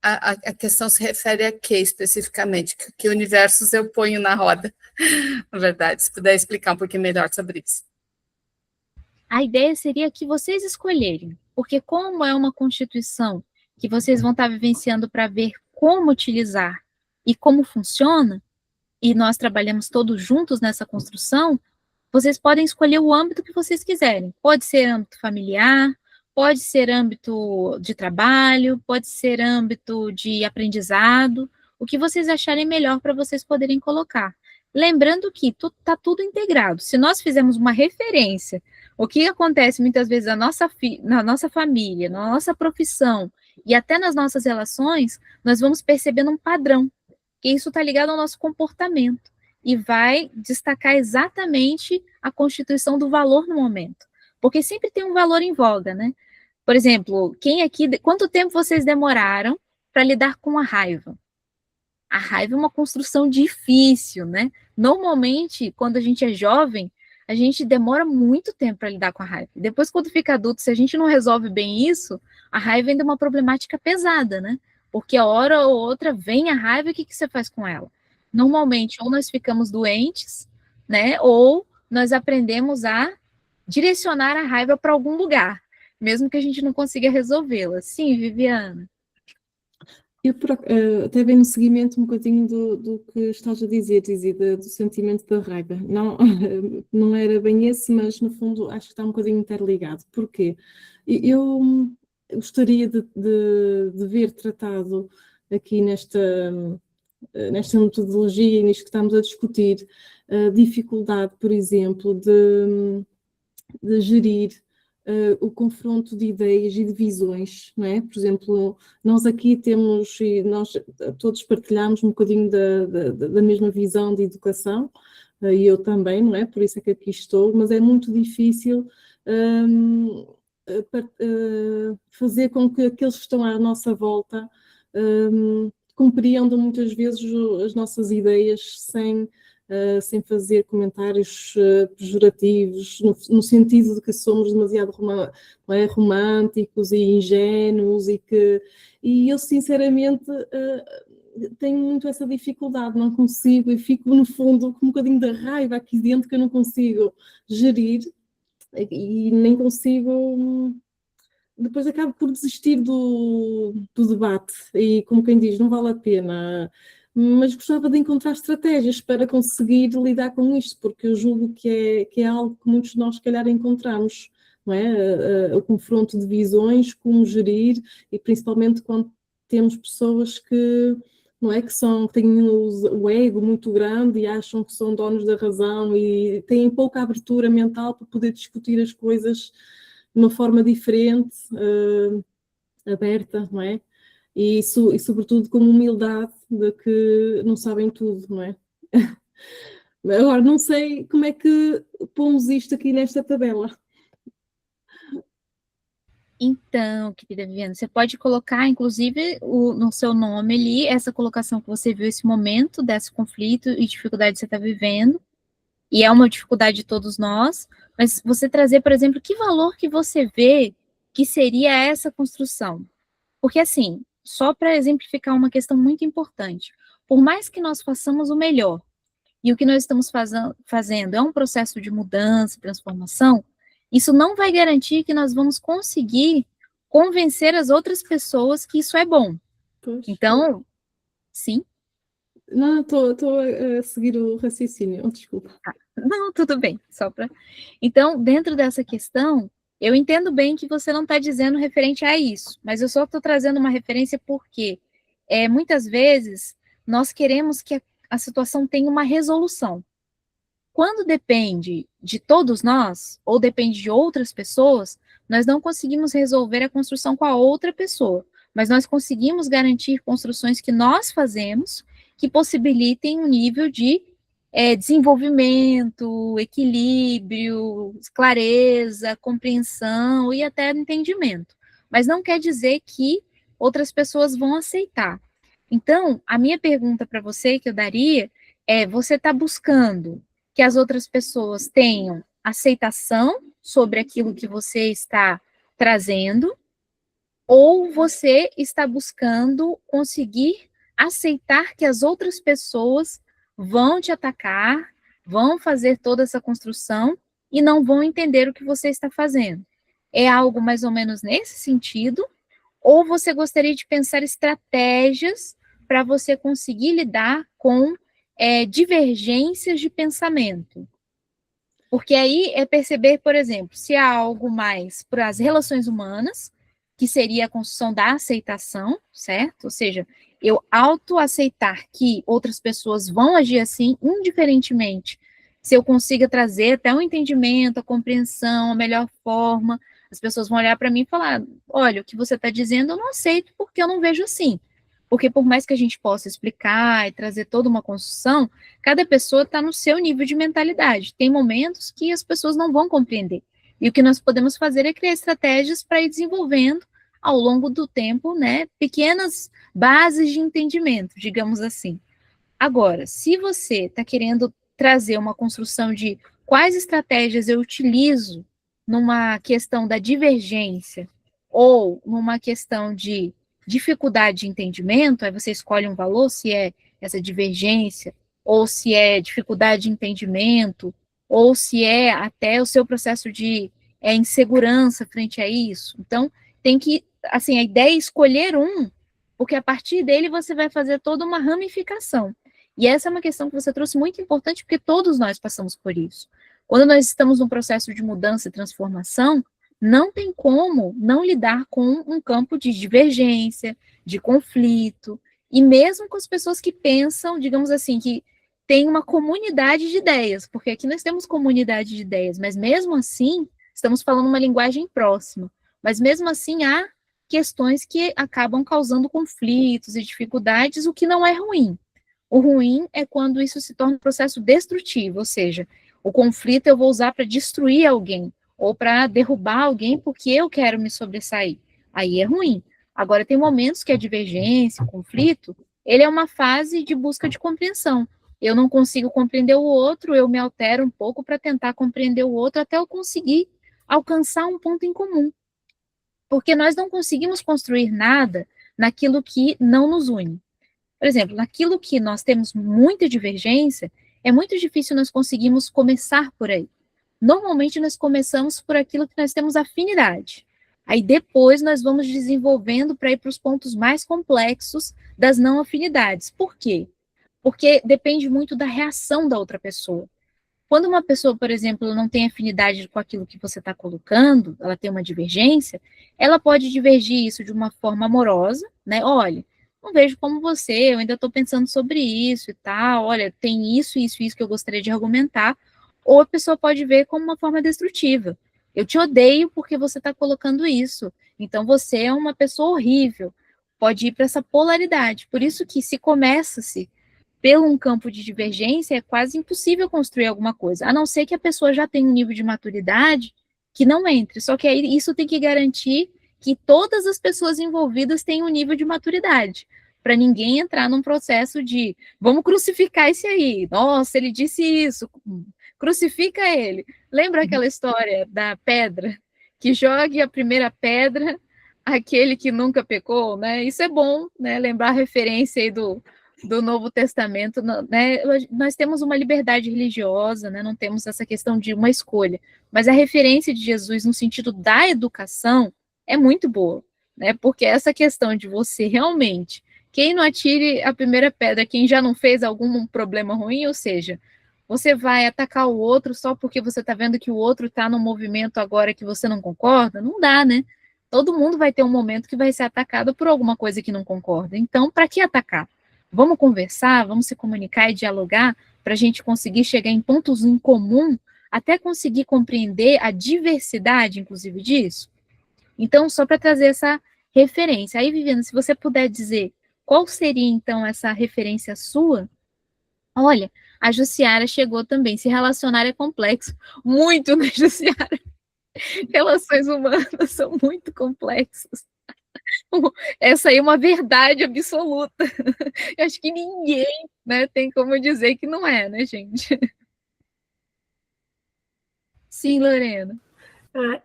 a questão se refere a quê especificamente? Que universos eu ponho na roda, na verdade, se puder explicar um pouquinho melhor sobre isso. A ideia seria que vocês escolherem, porque como é uma constituição que vocês vão estar vivenciando para ver como utilizar e como funciona, e nós trabalhamos todos juntos nessa construção, vocês podem escolher o âmbito que vocês quiserem. Pode ser âmbito familiar, pode ser âmbito de trabalho, pode ser âmbito de aprendizado, o que vocês acharem melhor para vocês poderem colocar. Lembrando que está tudo integrado. Se nós fizermos uma referência, o que acontece muitas vezes na nossa família, na nossa profissão e até nas nossas relações, nós vamos percebendo um padrão, que isso está ligado ao nosso comportamento e vai destacar exatamente a constituição do valor no momento. Porque sempre tem um valor em voga, né? Por exemplo, quanto tempo vocês demoraram para lidar com a raiva? A raiva é uma construção difícil, né? Normalmente, quando a gente é jovem, a gente demora muito tempo para lidar com a raiva. Depois, quando fica adulto, se a gente não resolve bem isso, a raiva ainda é uma problemática pesada, né? porque a hora ou outra vem a raiva, o que você faz com ela? Normalmente, ou nós ficamos doentes, né, ou nós aprendemos a direcionar a raiva para algum lugar, mesmo que a gente não consiga resolvê-la. Sim, Viviana? Eu até vem no seguimento um bocadinho do que estás a dizer, Zizi, do sentimento da raiva. Não, não era bem esse, mas no fundo acho que está um bocadinho interligado. Porquê? Eu gostaria de ver tratado aqui nesta metodologia e nisto que estamos a discutir, a dificuldade, por exemplo, de gerir o confronto de ideias e de visões, não é? Por exemplo, nós aqui temos, e nós todos partilhamos um bocadinho da mesma visão de educação, e eu também, não é? Por isso é que aqui estou, mas é muito difícil fazer com que aqueles que estão à nossa volta compreendam muitas vezes as nossas ideias sem fazer comentários pejorativos, no sentido de que somos demasiado românticos e ingênuos, e eu sinceramente tenho muito essa dificuldade, não consigo, e fico no fundo com um bocadinho de raiva aqui dentro que eu não consigo gerir, e nem consigo... Depois acabo por desistir do debate, e como quem diz, não vale a pena... Mas gostava de encontrar estratégias para conseguir lidar com isto, porque eu julgo que é algo que muitos de nós, se calhar, encontramos, não é? O confronto de visões, como gerir, e principalmente quando temos pessoas que, não é? Que têm o ego muito grande e acham que são donos da razão e têm pouca abertura mental para poder discutir as coisas de uma forma diferente, aberta, não é? E sobretudo com humildade de que não sabem tudo, não é? Agora, não sei como é que pomos isto aqui nesta tabela. Então, querida Viviana, você pode colocar, inclusive, no seu nome ali, essa colocação que você viu, esse momento desse conflito e dificuldade que você está vivendo, e é uma dificuldade de todos nós, mas você trazer, por exemplo, que valor que você vê que seria essa construção. Porque, assim, só para exemplificar uma questão muito importante, por mais que nós façamos o melhor, e o que nós estamos fazendo é um processo de mudança, transformação, isso não vai garantir que nós vamos conseguir convencer as outras pessoas que isso é bom. Pois. Então, sim? Não, estou a seguir o raciocínio, desculpa. Não, tudo bem, só para... Então, dentro dessa questão, eu entendo bem que você não está dizendo referente a isso, mas eu só estou trazendo uma referência porque muitas vezes nós queremos que a situação tenha uma resolução. Quando depende de todos nós, ou depende de outras pessoas, nós não conseguimos resolver a construção com a outra pessoa, mas nós conseguimos garantir construções que nós fazemos que possibilitem um nível de desenvolvimento, equilíbrio, clareza, compreensão e até entendimento. Mas não quer dizer que outras pessoas vão aceitar. Então, a minha pergunta para você que eu daria você está buscando que as outras pessoas tenham aceitação sobre aquilo que você está trazendo, ou você está buscando conseguir aceitar que as outras pessoas vão te atacar, vão fazer toda essa construção e não vão entender o que você está fazendo. É algo mais ou menos nesse sentido? Ou você gostaria de pensar estratégias para você conseguir lidar com divergências de pensamento? Porque aí é perceber, por exemplo, se há algo mais para as relações humanas, que seria a construção da aceitação, certo? Ou seja, eu autoaceitar que outras pessoas vão agir assim, indiferentemente, se eu consiga trazer até um entendimento, a compreensão, a melhor forma, as pessoas vão olhar para mim e falar, olha, o que você está dizendo eu não aceito porque eu não vejo assim. Porque por mais que a gente possa explicar e trazer toda uma construção, cada pessoa está no seu nível de mentalidade. Tem momentos que as pessoas não vão compreender. E o que nós podemos fazer é criar estratégias para ir desenvolvendo ao longo do tempo, né, pequenas bases de entendimento, digamos assim. Agora, se você está querendo trazer uma construção de quais estratégias eu utilizo numa questão da divergência ou numa questão de dificuldade de entendimento, aí você escolhe um valor, se é essa divergência, ou se é dificuldade de entendimento, ou se é até o seu processo de insegurança frente a isso. Então, tem que, assim, a ideia é escolher um, porque a partir dele você vai fazer toda uma ramificação. E essa é uma questão que você trouxe muito importante, porque todos nós passamos por isso. Quando nós estamos num processo de mudança e transformação, não tem como não lidar com um campo de divergência, de conflito, e mesmo com as pessoas que pensam, digamos assim, que tem uma comunidade de ideias, porque aqui nós temos comunidade de ideias, mas mesmo assim, estamos falando uma linguagem próxima, mas mesmo assim há questões que acabam causando conflitos e dificuldades, o que não é ruim. O ruim é quando isso se torna um processo destrutivo, ou seja, o conflito eu vou usar para destruir alguém, ou para derrubar alguém porque eu quero me sobressair. Aí é ruim. Agora, tem momentos que a divergência, o conflito, ele é uma fase de busca de compreensão. Eu não consigo compreender o outro, eu me altero um pouco para tentar compreender o outro até eu conseguir alcançar um ponto em comum. Porque nós não conseguimos construir nada naquilo que não nos une. Por exemplo, naquilo que nós temos muita divergência, é muito difícil nós conseguirmos começar por aí. Normalmente nós começamos por aquilo que nós temos afinidade. Aí depois nós vamos desenvolvendo para ir para os pontos mais complexos das não afinidades. Por quê? Porque depende muito da reação da outra pessoa. Quando uma pessoa, por exemplo, não tem afinidade com aquilo que você está colocando, ela tem uma divergência, ela pode divergir isso de uma forma amorosa, né? Olha, não vejo como você, eu ainda estou pensando sobre isso e tal, olha, tem isso que eu gostaria de argumentar, ou a pessoa pode ver como uma forma destrutiva. Eu te odeio porque você está colocando isso, então você é uma pessoa horrível. Pode ir para essa polaridade. Por isso que se começa-se pelo um campo de divergência, é quase impossível construir alguma coisa, a não ser que a pessoa já tenha um nível de maturidade que não entre. Só que aí isso tem que garantir que todas as pessoas envolvidas tenham um nível de maturidade, para ninguém entrar num processo de vamos crucificar esse aí, nossa, ele disse isso, crucifica ele. Lembra aquela história da pedra? Que jogue a primeira pedra aquele que nunca pecou, né? Isso é bom, né? Lembrar a referência aí do Novo Testamento, né? Nós temos uma liberdade religiosa, né? Não temos essa questão de uma escolha, mas a referência de Jesus no sentido da educação é muito boa, né? Porque essa questão de você realmente, quem não atire a primeira pedra, quem já não fez algum problema ruim, ou seja, você vai atacar o outro só porque você está vendo que o outro está num movimento agora que você não concorda? Não dá, né? Todo mundo vai ter um momento que vai ser atacado por alguma coisa que não concorda. Então, para que atacar? Vamos conversar, vamos se comunicar e dialogar para a gente conseguir chegar em pontos em comum, até conseguir compreender a diversidade, inclusive, disso. Então, só para trazer essa referência. Aí, Viviana, se você puder dizer qual seria, então, essa referência sua? Olha, a Jussiara chegou também. Se relacionar é complexo. Muito, né, Jussiara? Relações humanas são muito complexas. Essa aí é uma verdade absoluta. Eu acho que ninguém, né, tem como dizer que não é, né, gente? Sim, Lorena.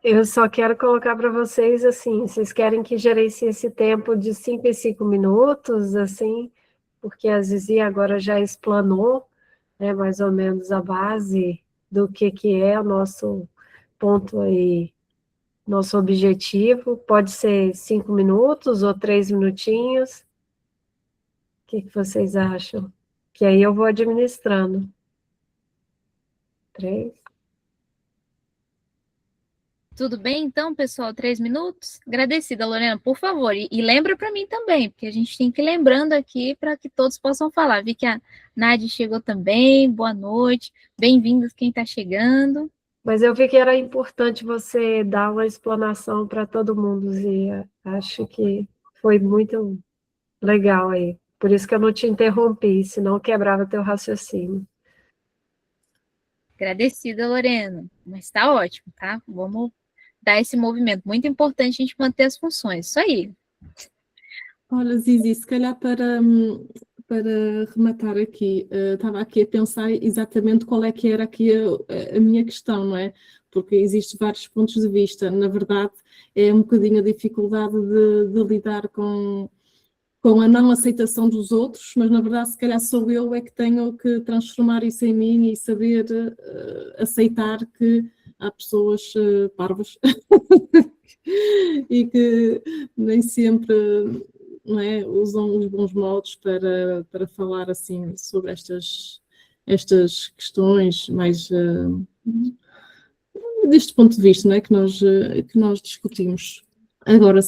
Eu só quero colocar para vocês, assim, vocês querem que gerencie esse tempo de 5 em 5 minutos, assim, porque a Zizi agora já explanou, né, mais ou menos a base do que é o nosso ponto aí, nosso objetivo. Pode ser 5 minutos ou 3 minutinhos. O que vocês acham? Que aí eu vou administrando. 3. Tudo bem, então, pessoal? 3 minutos? Agradecida, Lorena, por favor. E lembra para mim também, porque a gente tem que ir lembrando aqui para que todos possam falar. Vi que a Nádia chegou também. Boa noite. Bem-vindos quem está chegando. Mas eu vi que era importante você dar uma explanação para todo mundo, Zia. Acho que foi muito legal aí. Por isso que eu não te interrompi, senão quebrava teu raciocínio. Agradecida, Lorena. Mas está ótimo, tá? Vamos dar esse movimento. Muito importante a gente manter as funções. Isso aí. Olha, Zizi, se calhar para rematar aqui, estava aqui a pensar exatamente qual é que era aqui a minha questão, não é? porque existem vários pontos de vista. Na verdade, é um bocadinho a dificuldade de lidar com a não aceitação dos outros, mas na verdade se calhar sou eu é que tenho que transformar isso em mim e saber aceitar que há pessoas parvas e que nem sempre, não é, usam os bons modos para falar assim sobre estas questões mais deste ponto de vista, não é, que nós discutimos. Agora,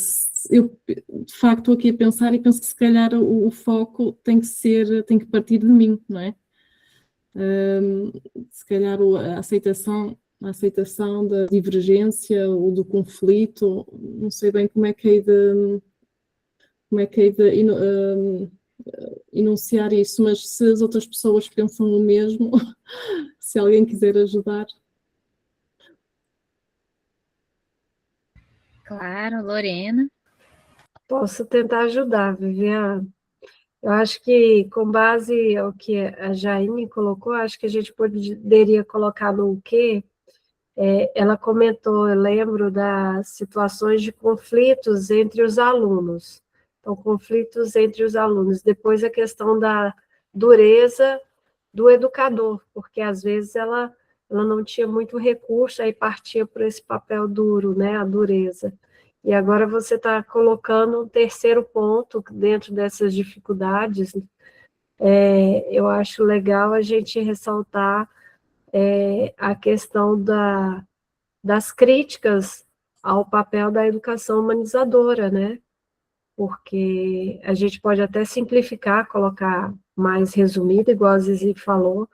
eu de facto estou aqui a pensar e penso que se calhar o foco tem que partir de mim, não é? Se calhar a aceitação da divergência ou do conflito, não sei bem como é que hei de enunciar isso, mas se as outras pessoas pensam o mesmo, se alguém quiser ajudar. Claro, Lorena. Posso tentar ajudar, Viviane. Eu acho que, com base ao que a Jaine colocou, acho que a gente poderia colocar no quê? Ela comentou, eu lembro, das situações de conflitos entre os alunos. Então, conflitos entre os alunos. Depois, a questão da dureza do educador, porque, às vezes, ela não tinha muito recurso, aí partia por esse papel duro, né, a dureza. E agora você está colocando um terceiro ponto dentro dessas dificuldades. Eu acho legal a gente ressaltar a questão das críticas ao papel da educação humanizadora, né? Porque a gente pode até simplificar, colocar mais resumido, igual a Zizi falou,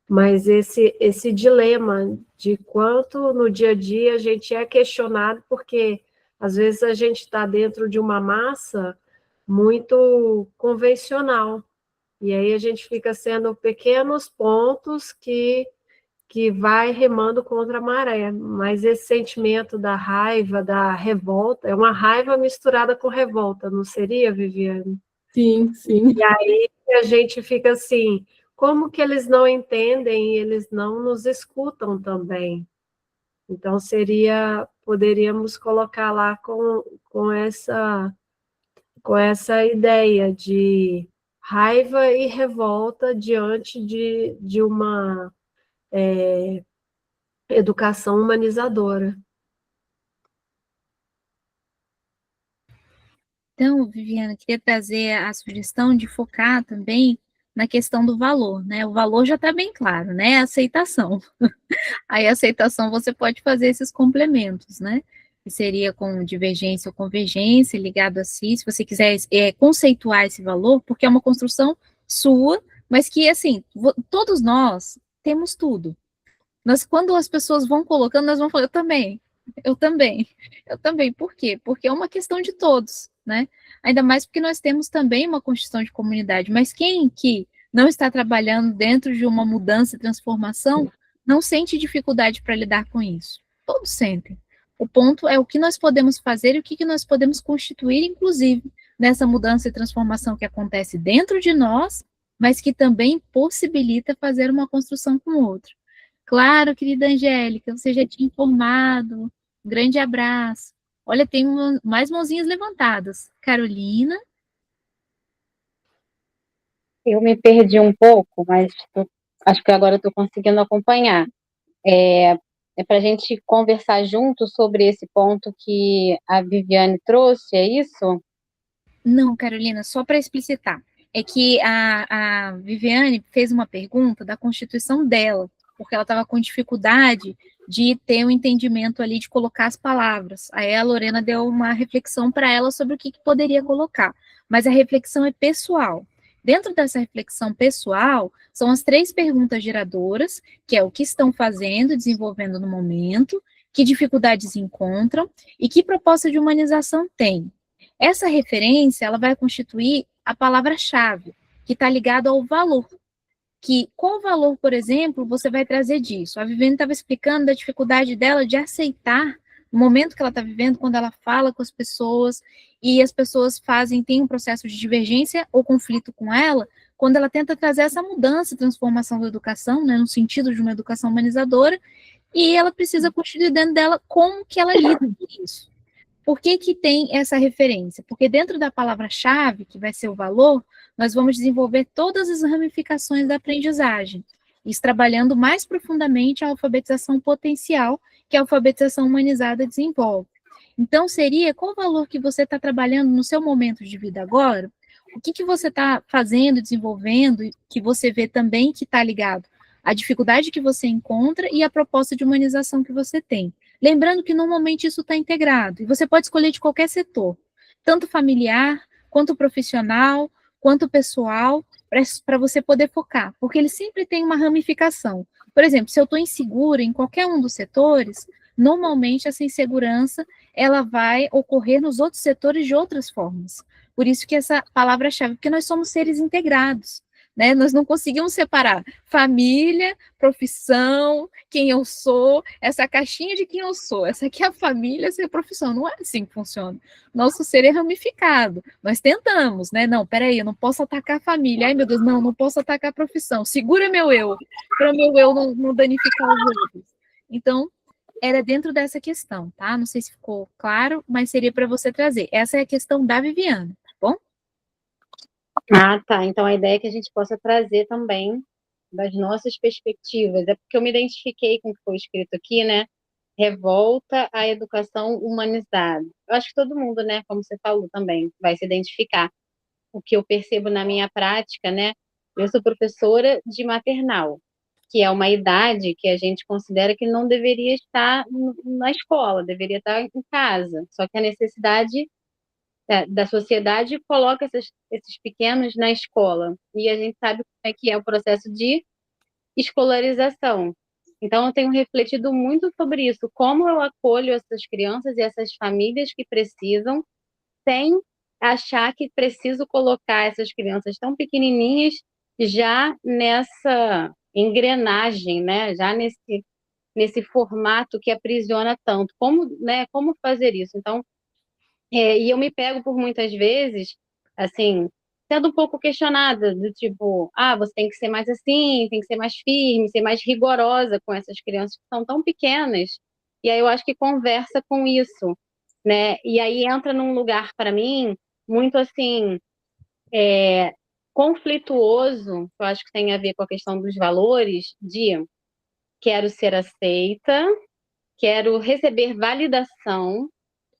mas esse dilema de quanto no dia a dia a gente é questionado, porque às vezes a gente está dentro de uma massa muito convencional, e aí a gente fica sendo pequenos pontos que vai remando contra a maré, mas esse sentimento da raiva, da revolta, é uma raiva misturada com revolta, não seria, Viviane? Sim, sim. E aí a gente fica assim, como que eles não entendem e eles não nos escutam também? Então, poderíamos colocar lá com essa ideia de raiva e revolta diante de uma educação humanizadora. Então, Viviana, queria trazer a sugestão de focar também na questão do valor, né? O valor já está bem claro, né? A aceitação. Aí, a aceitação, você pode fazer esses complementos, né? Que seria com divergência ou convergência, ligado a si, se você quiser conceituar esse valor, porque é uma construção sua, mas que, assim, todos nós temos tudo. Quando as pessoas vão colocando, nós vamos falar, eu também. Por quê? Porque é uma questão de todos, né? Ainda mais porque nós temos também uma constituição de comunidade, mas quem que não está trabalhando dentro de uma mudança e transformação não sente dificuldade para lidar com isso? Todos sentem. O ponto é o que nós podemos fazer e o que nós podemos constituir, inclusive, nessa mudança e transformação que acontece dentro de nós, mas que também possibilita fazer uma construção com o outro. Claro, querida Angélica, você já tinha informado. Um grande abraço. Olha, tem mais mãozinhas levantadas. Carolina? Eu me perdi um pouco, mas acho que agora estou conseguindo acompanhar. É para a gente conversar junto sobre esse ponto que a Viviane trouxe, é isso? Não, Carolina, só para explicitar. É que a Viviane fez uma pergunta da constituição dela, porque ela estava com dificuldade de ter um entendimento ali, de colocar as palavras. Aí a Lorena deu uma reflexão para ela sobre o que poderia colocar. Mas a reflexão é pessoal. Dentro dessa reflexão pessoal, são as 3 perguntas geradoras, que é o que estão fazendo, desenvolvendo no momento, que dificuldades encontram e que proposta de humanização tem. Essa referência, ela vai constituir a palavra-chave, que está ligada ao valor. Qual valor, por exemplo, você vai trazer disso? A Viviane estava explicando da dificuldade dela de aceitar o momento que ela está vivendo, quando ela fala com as pessoas, e as pessoas tem um processo de divergência ou conflito com ela, quando ela tenta trazer essa mudança e transformação da educação, né, no sentido de uma educação humanizadora, e ela precisa constituir dentro dela como que ela lida com isso. Por que que tem essa referência? Porque dentro da palavra-chave, que vai ser o valor, nós vamos desenvolver todas as ramificações da aprendizagem, isso trabalhando mais profundamente a alfabetização potencial, que a alfabetização humanizada desenvolve. Então, seria qual o valor que você está trabalhando no seu momento de vida agora? O que que você está fazendo, desenvolvendo, que você vê também que está ligado à dificuldade que você encontra e à proposta de humanização que você tem. Lembrando que normalmente isso está integrado, e você pode escolher de qualquer setor, tanto familiar, quanto profissional, quanto pessoal, para você poder focar, porque ele sempre tem uma ramificação. Por exemplo, se eu estou insegura em qualquer um dos setores, normalmente essa insegurança ela vai ocorrer nos outros setores de outras formas. Por isso que essa palavra-chave, porque nós somos seres integrados, né? Nós não conseguimos separar família, profissão, quem eu sou, essa caixinha de quem eu sou, essa aqui é a família, essa é a profissão, não é assim que funciona. Nosso ser é ramificado, nós tentamos, né? Não, peraí, eu não posso atacar a família, ai meu Deus, não posso atacar a profissão, segura meu eu, para meu eu não danificar os outros. Então, era dentro dessa questão, tá? Não sei se ficou claro, mas seria para você trazer. Essa é a questão da Viviane, tá bom? Ah, tá. Então a ideia é que a gente possa trazer também das nossas perspectivas. É porque eu me identifiquei com o que foi escrito aqui, né? Revolta à educação humanizada. Eu acho que todo mundo, né, como você falou também, vai se identificar. O que eu percebo na minha prática, né? Eu sou professora de maternal, que é uma idade que a gente considera que não deveria estar na escola, deveria estar em casa. Só que a necessidade da sociedade coloca esses pequenos na escola. E a gente sabe como é que é o processo de escolarização. Então, eu tenho refletido muito sobre isso, como eu acolho essas crianças e essas famílias que precisam, sem achar que preciso colocar essas crianças tão pequenininhas já nessa engrenagem, né? Já nesse formato que aprisiona tanto. Como fazer isso? Então, e eu me pego por muitas vezes, assim, sendo um pouco questionada, do tipo, você tem que ser mais assim, tem que ser mais firme, ser mais rigorosa com essas crianças que são tão pequenas. E aí eu acho que conversa com isso, né? E aí entra num lugar, para mim, muito assim, conflituoso, que eu acho que tem a ver com a questão dos valores, de quero ser aceita, quero receber validação,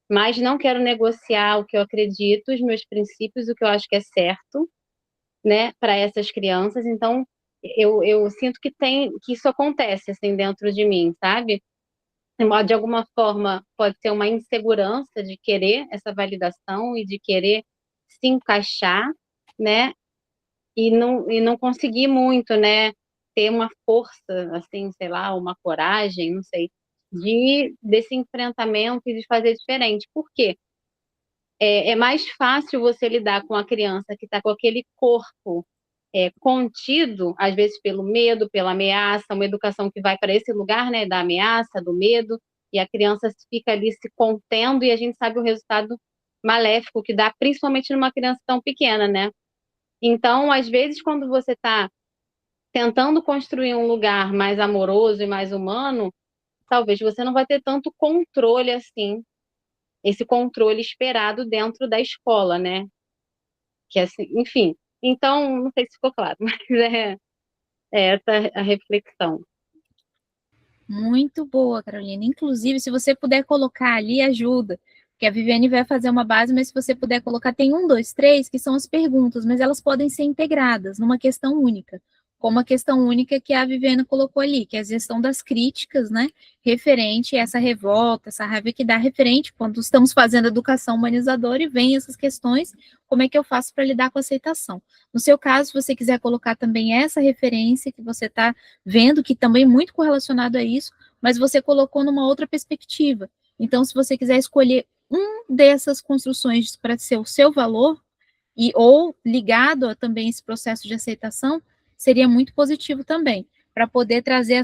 mas não quero negociar o que eu acredito, os meus princípios, o que eu acho que é certo, né, para essas crianças. Então, eu sinto que isso acontece assim dentro de mim, sabe? De alguma forma, pode ser uma insegurança de querer essa validação e de querer se encaixar, né? E não conseguir muito, né? Ter uma força, assim, sei lá, uma coragem, não sei, desse enfrentamento e de fazer diferente. Por quê? É mais fácil você lidar com a criança que está com aquele corpo contido, às vezes pelo medo, pela ameaça, uma educação que vai para esse lugar, né, da ameaça, do medo, e a criança fica ali se contendo, e a gente sabe o resultado maléfico que dá, principalmente numa criança tão pequena, né? Então, às vezes, quando você está tentando construir um lugar mais amoroso e mais humano, talvez você não vai ter tanto controle assim, esse controle esperado dentro da escola, né? Que assim, enfim. Então, não sei se ficou claro, mas é essa a reflexão. Muito boa, Carolina. Inclusive, se você puder colocar ali, ajuda. Porque a Viviane vai fazer uma base, mas se você puder colocar, tem 1, 2, 3, que são as perguntas, mas elas podem ser integradas numa questão única. Como a questão única que a Viviane colocou ali, que é a gestão das críticas, né? Referente a essa revolta, essa raiva que dá referente quando estamos fazendo educação humanizadora e vem essas questões, como é que eu faço para lidar com a aceitação? No seu caso, se você quiser colocar também essa referência que você está vendo, que também é muito correlacionado a isso, mas você colocou numa outra perspectiva. Então, se você quiser escolher dessas construções para ser o seu valor, ou ligado a também esse processo de aceitação, seria muito positivo também, para poder trazer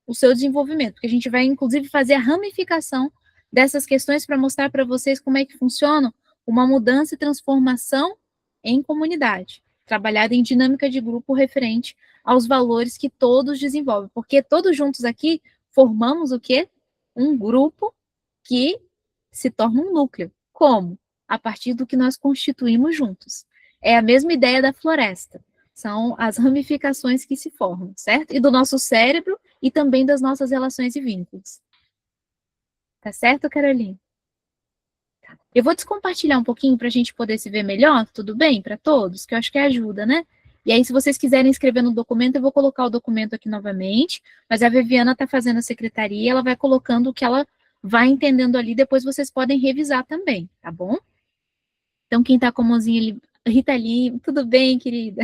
o seu desenvolvimento, porque a gente vai, inclusive, fazer a ramificação dessas questões para mostrar para vocês como é que funciona uma mudança e transformação em comunidade, trabalhada em dinâmica de grupo referente aos valores que todos desenvolvem, porque todos juntos aqui formamos o quê? Um grupo que se torna um núcleo. Como? A partir do que nós constituímos juntos. É a mesma ideia da floresta. São as ramificações que se formam, certo? E do nosso cérebro e também das nossas relações e vínculos. Tá certo, Carolina? Tá. Eu vou descompartilhar um pouquinho para a gente poder se ver melhor, tudo bem? Para todos, que eu acho que ajuda, né? E aí, se vocês quiserem escrever no documento, eu vou colocar o documento aqui novamente, mas a Viviana está fazendo a secretaria, ela vai colocando o que ela vai entendendo ali, depois vocês podem revisar também, tá bom? Então, quem está com a mãozinha ali, Rita Lee, tudo bem, querida?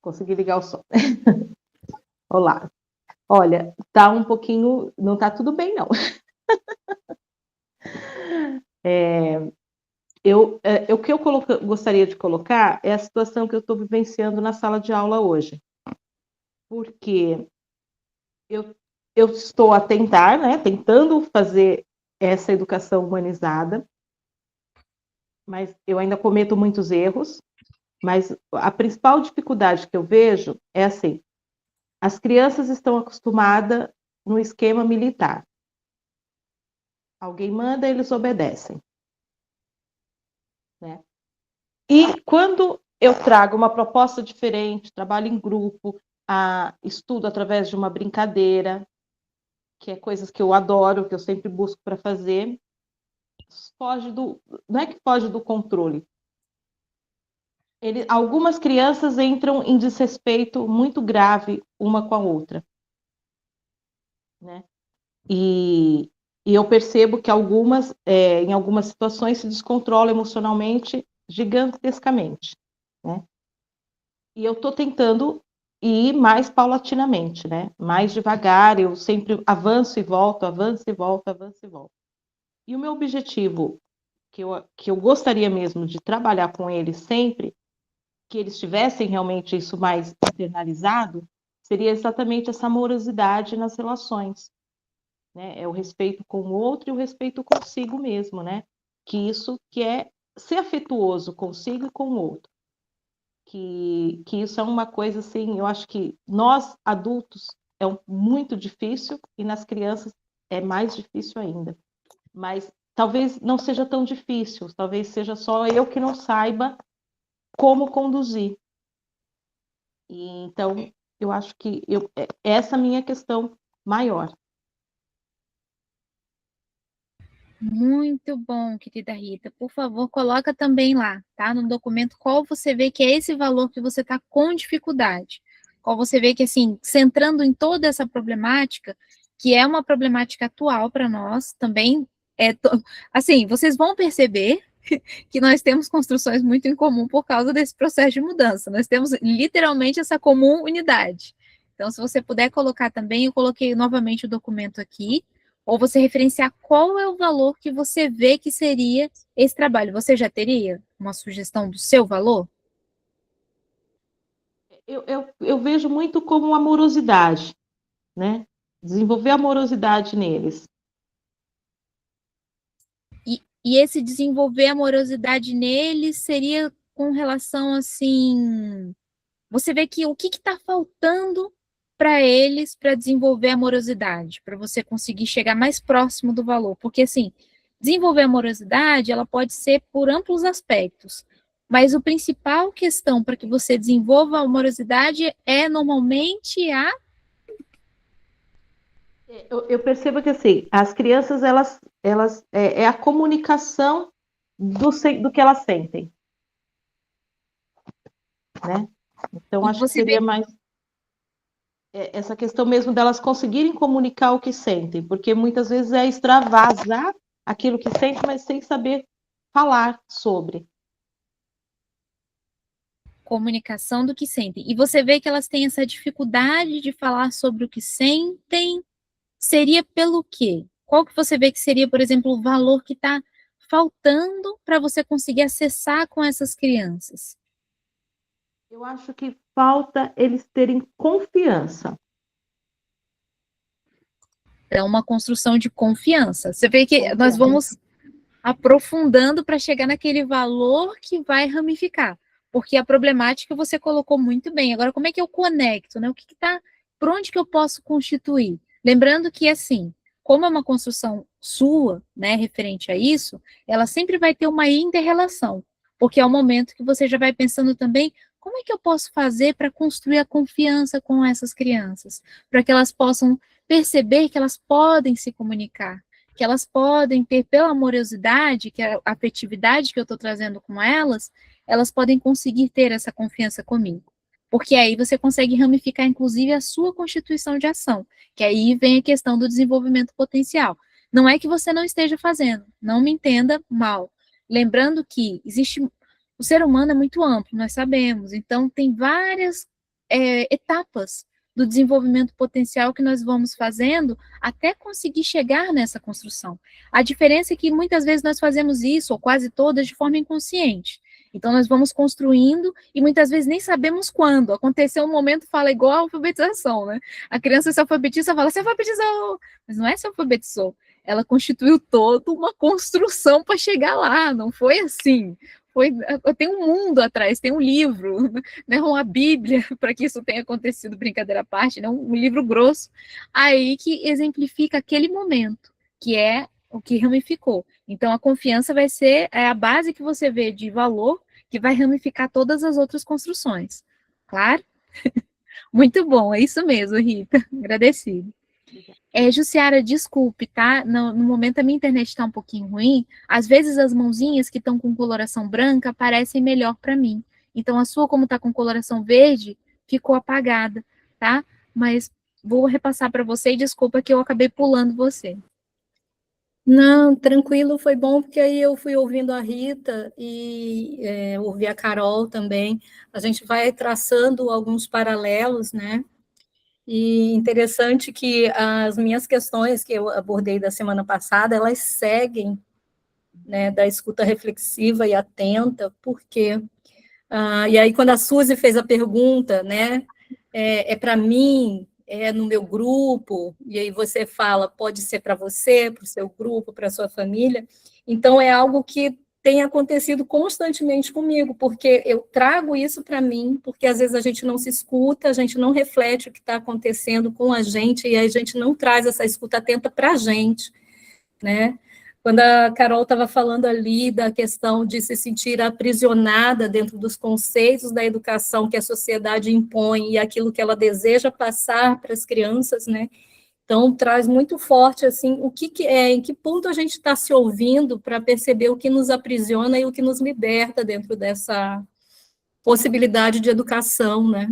Consegui ligar o som. Olá. Olha, tá um pouquinho, não tá tudo bem, não. O que eu gostaria de colocar é a situação que eu estou vivenciando na sala de aula hoje. Porque eu estou a tentar, né, tentando fazer essa educação humanizada, mas eu ainda cometo muitos erros, mas a principal dificuldade que eu vejo é assim, as crianças estão acostumadas no esquema militar. Alguém manda, eles obedecem. Né? E quando eu trago uma proposta diferente, trabalho em grupo, estudo através de uma brincadeira, que é coisas que eu adoro, que eu sempre busco para fazer, não é que foge do controle. Algumas crianças entram em desrespeito muito grave uma com a outra. Né? E eu percebo que algumas, em algumas situações, se descontrolam emocionalmente gigantescamente. Né? E eu estou tentando ir mais paulatinamente, né? Mais devagar, eu sempre avanço e volto, avanço e volto, avanço e volto. E o meu objetivo, que eu gostaria mesmo de trabalhar com eles sempre, que eles tivessem realmente isso mais internalizado, seria exatamente essa amorosidade nas relações. Né? É o respeito com o outro e o respeito consigo mesmo, né? Que é ser afetuoso consigo e com o outro. Que isso é uma coisa, assim, eu acho que nós, adultos, é muito difícil e nas crianças é mais difícil ainda. Mas talvez não seja tão difícil, talvez seja só eu que não saiba como conduzir. E, então, eu acho que essa é a minha questão maior. Muito bom, querida Rita. Por favor, coloca também lá, tá? No documento, qual você vê que é esse valor que você está com dificuldade. Qual você vê que, assim, centrando em toda essa problemática, que é uma problemática atual para nós, também assim, vocês vão perceber que nós temos construções muito em comum por causa desse processo de mudança. Nós temos literalmente essa comum unidade. Então, se você puder colocar também, eu coloquei novamente o documento aqui, ou você referenciar qual é o valor que você vê que seria esse trabalho. Você já teria uma sugestão do seu valor? Eu vejo muito como amorosidade, né? Desenvolver amorosidade neles. E esse desenvolver amorosidade neles seria com relação, assim... Você vê que o que está faltando para eles para desenvolver amorosidade, para você conseguir chegar mais próximo do valor. Porque, assim, desenvolver amorosidade, ela pode ser por amplos aspectos, mas a principal questão para que você desenvolva a amorosidade é, normalmente, Eu percebo que, assim, as crianças, elas é a comunicação do que elas sentem. Né? Então, acho que seria mais essa questão mesmo delas conseguirem comunicar o que sentem, porque muitas vezes é extravasar aquilo que sente, mas sem saber falar sobre. Comunicação do que sentem. E você vê que elas têm essa dificuldade de falar sobre o que sentem, seria pelo quê? Qual que você vê que seria, por exemplo, o valor que está faltando para você conseguir acessar com essas crianças? Eu acho que falta eles terem confiança. É uma construção de confiança. Você vê que nós vamos aprofundando para chegar naquele valor que vai ramificar. porque a problemática você colocou muito bem. Agora, como é que eu conecto, né? O que está, por onde que eu posso constituir? Lembrando que, assim, como é uma construção sua, né, referente a isso, ela sempre vai ter uma inter-relação, porque é o momento que você já vai pensando também, como é que eu posso fazer para construir a confiança com essas crianças? Para que elas possam perceber que elas podem se comunicar, que elas podem ter, pela amorosidade, que é a afetividade que eu estou trazendo com elas podem conseguir ter essa confiança comigo. Porque aí você consegue ramificar, inclusive, a sua constituição de ação, que aí vem a questão do desenvolvimento potencial. Não é que você não esteja fazendo, não me entenda mal. Lembrando que o ser humano é muito amplo, nós sabemos, então tem várias etapas do desenvolvimento potencial que nós vamos fazendo até conseguir chegar nessa construção. A diferença é que muitas vezes nós fazemos isso, ou quase todas, de forma inconsciente. Então, nós vamos construindo e muitas vezes nem sabemos quando. Aconteceu um momento, fala igual a alfabetização, né? A criança se alfabetiza, fala, se alfabetizou, mas não é se alfabetizou. Ela constituiu toda uma construção para chegar lá, não foi assim. Tem um mundo atrás, tem um livro, né, uma Bíblia, para que isso tenha acontecido, brincadeira à parte, né, um livro grosso, aí que exemplifica aquele momento, que é o que ramificou. Então, a confiança vai ser a base que você vê de valor, que vai ramificar todas as outras construções. Claro? Muito bom, é isso mesmo, Rita. Agradecido. Jussiara, desculpe, tá? No momento a minha internet está um pouquinho ruim. Às vezes as mãozinhas que estão com coloração branca parecem melhor para mim. Então a sua, como está com coloração verde, ficou apagada, tá? Mas vou repassar para você e desculpa que eu acabei pulando você. Não, tranquilo, foi bom, porque aí eu fui ouvindo a Rita e ouvi a Carol também. A gente vai traçando alguns paralelos, né? E interessante que as minhas questões que eu abordei da semana passada, elas seguem, né, da escuta reflexiva e atenta, porque... e aí, quando a Suzy fez a pergunta, né, para mim, é no meu grupo, e aí você fala, pode ser para você, para o seu grupo, para a sua família, então é algo que tem acontecido constantemente comigo, porque eu trago isso para mim, porque às vezes a gente não se escuta, a gente não reflete o que está acontecendo com a gente, e a gente não traz essa escuta atenta para a gente, né? Quando a Carol estava falando ali da questão de se sentir aprisionada dentro dos conceitos da educação que a sociedade impõe e aquilo que ela deseja passar para as crianças, né? Então, traz muito forte, assim, o que é, em que ponto a gente está se ouvindo para perceber o que nos aprisiona e o que nos liberta dentro dessa possibilidade de educação, né?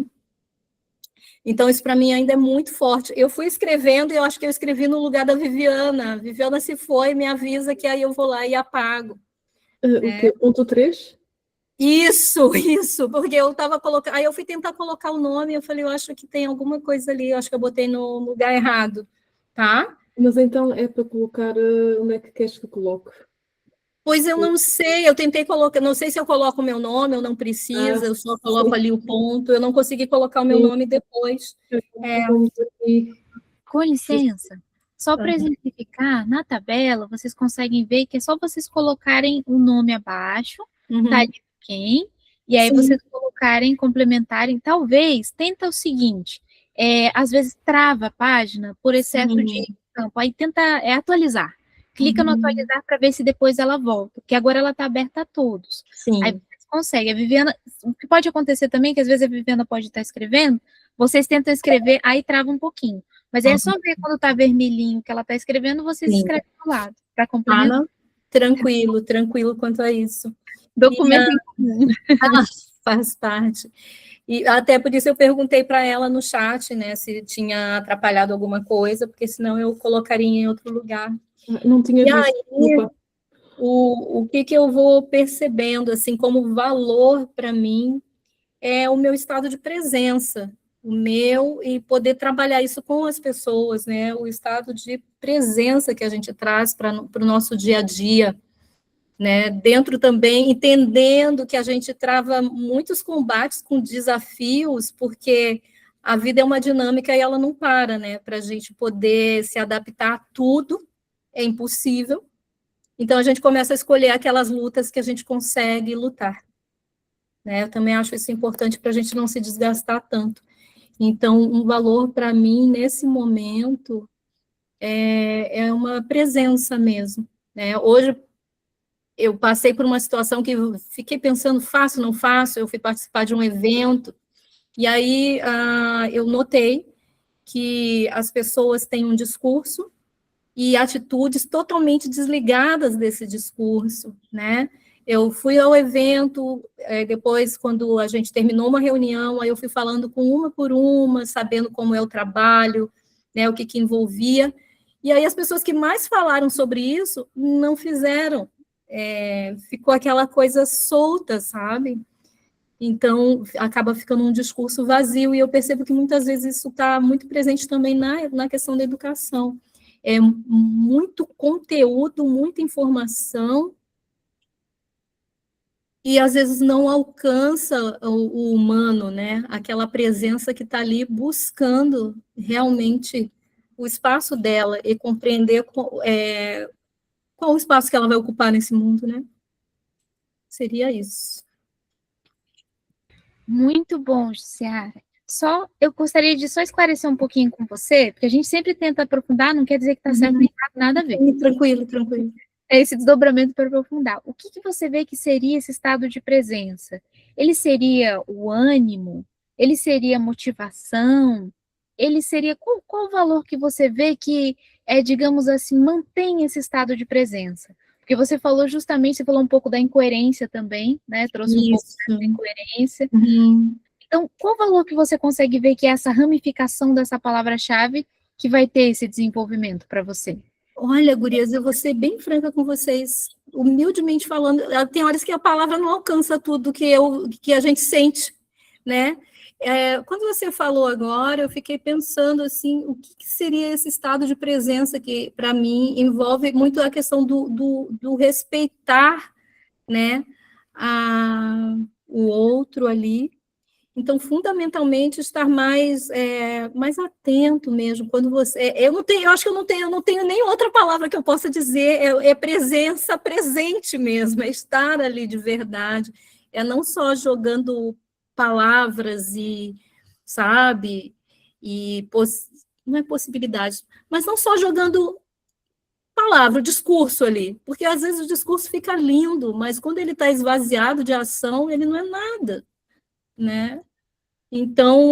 Então, isso para mim ainda é muito forte. Eu fui escrevendo e eu acho que eu escrevi no lugar da Viviana. A Viviana se foi, me avisa que aí eu vou lá e apago. O quê? Ponto 3? Isso, porque eu estava colocando... Aí eu fui tentar colocar o nome, eu falei, eu acho que tem alguma coisa ali, eu acho que eu botei no lugar errado, tá? Mas então é para colocar... onde é que queres que eu coloque? Pois eu não sei, eu tentei colocar, não sei se eu coloco o meu nome ou não precisa, eu só coloco ali o ponto, eu não consegui colocar o meu nome depois. Com licença, só para exemplificar, na tabela, vocês conseguem ver que é só vocês colocarem o nome abaixo, tá ali quem, e aí vocês colocarem, complementarem, talvez, tenta o seguinte, às vezes trava a página por excesso de campo, aí tenta atualizar. Clica no atualizar para ver se depois ela volta, porque agora ela está aberta a todos. Sim. Aí vocês conseguem. A Viviana, o que pode acontecer também, que às vezes a Viviana pode estar escrevendo, vocês tentam escrever, aí trava um pouquinho. Mas é só ver quando está vermelhinho que ela está escrevendo, vocês escrevem do lado, para complementar. Tranquilo quanto a isso. Documento em comum. Faz parte. E até por isso eu perguntei para ela no chat, né, se tinha atrapalhado alguma coisa, porque senão eu colocaria em outro lugar. Não tinha visto. Aí, o que eu vou percebendo, assim, como valor para mim, é o meu estado de presença, e poder trabalhar isso com as pessoas, né, o estado de presença que a gente traz para o nosso dia a dia, né, dentro também, entendendo que a gente trava muitos combates com desafios, porque a vida é uma dinâmica e ela não para, né, para a gente poder se adaptar a tudo, é impossível. Então, a gente começa a escolher aquelas lutas que a gente consegue lutar, né? Eu também acho isso importante para a gente não se desgastar tanto. Então, um valor para mim, nesse momento, é uma presença mesmo, né? Hoje, eu passei por uma situação que eu fiquei pensando, faço, não faço, eu fui participar de um evento, e aí eu notei que as pessoas têm um discurso e atitudes totalmente desligadas desse discurso, né? Eu fui ao evento, depois, quando a gente terminou uma reunião, aí eu fui falando com uma por uma, sabendo como é o trabalho, né, o que envolvia, e aí as pessoas que mais falaram sobre isso não fizeram, ficou aquela coisa solta, sabe? Então, acaba ficando um discurso vazio, e eu percebo que muitas vezes isso está muito presente também na questão da educação. É muito conteúdo, muita informação, e às vezes não alcança o humano, né? Aquela presença que está ali buscando realmente o espaço dela e compreender qual o espaço que ela vai ocupar nesse mundo, né? Seria isso. Muito bom, Ciara. Eu gostaria de só esclarecer um pouquinho com você, porque a gente sempre tenta aprofundar, não quer dizer que está certo nem errado, nada a ver. Tranquilo, tranquilo. É esse desdobramento para aprofundar. O que você vê que seria esse estado de presença? Ele seria o ânimo? Ele seria a motivação? Ele seria... Qual o valor que você vê que, digamos assim, mantém esse estado de presença? Porque você falou justamente, você falou um pouco da incoerência também, né? Trouxe um pouco da incoerência. Então, qual o valor que você consegue ver que é essa ramificação dessa palavra-chave que vai ter esse desenvolvimento para você? Olha, gurias, eu vou ser bem franca com vocês, humildemente falando, tem horas que a palavra não alcança tudo que a gente sente, né? Quando você falou agora, eu fiquei pensando, assim, o que seria esse estado de presença que, para mim, envolve muito a questão do respeitar, né, o outro ali. Então, fundamentalmente, estar mais atento mesmo, quando você... eu acho que eu não tenho nem outra palavra que eu possa dizer, é presença presente mesmo, é estar ali de verdade, é não só jogando palavras sabe, não é possibilidade, mas não só jogando palavra, o discurso ali, porque às vezes o discurso fica lindo, mas quando ele está esvaziado de ação, ele não é nada, né? Então,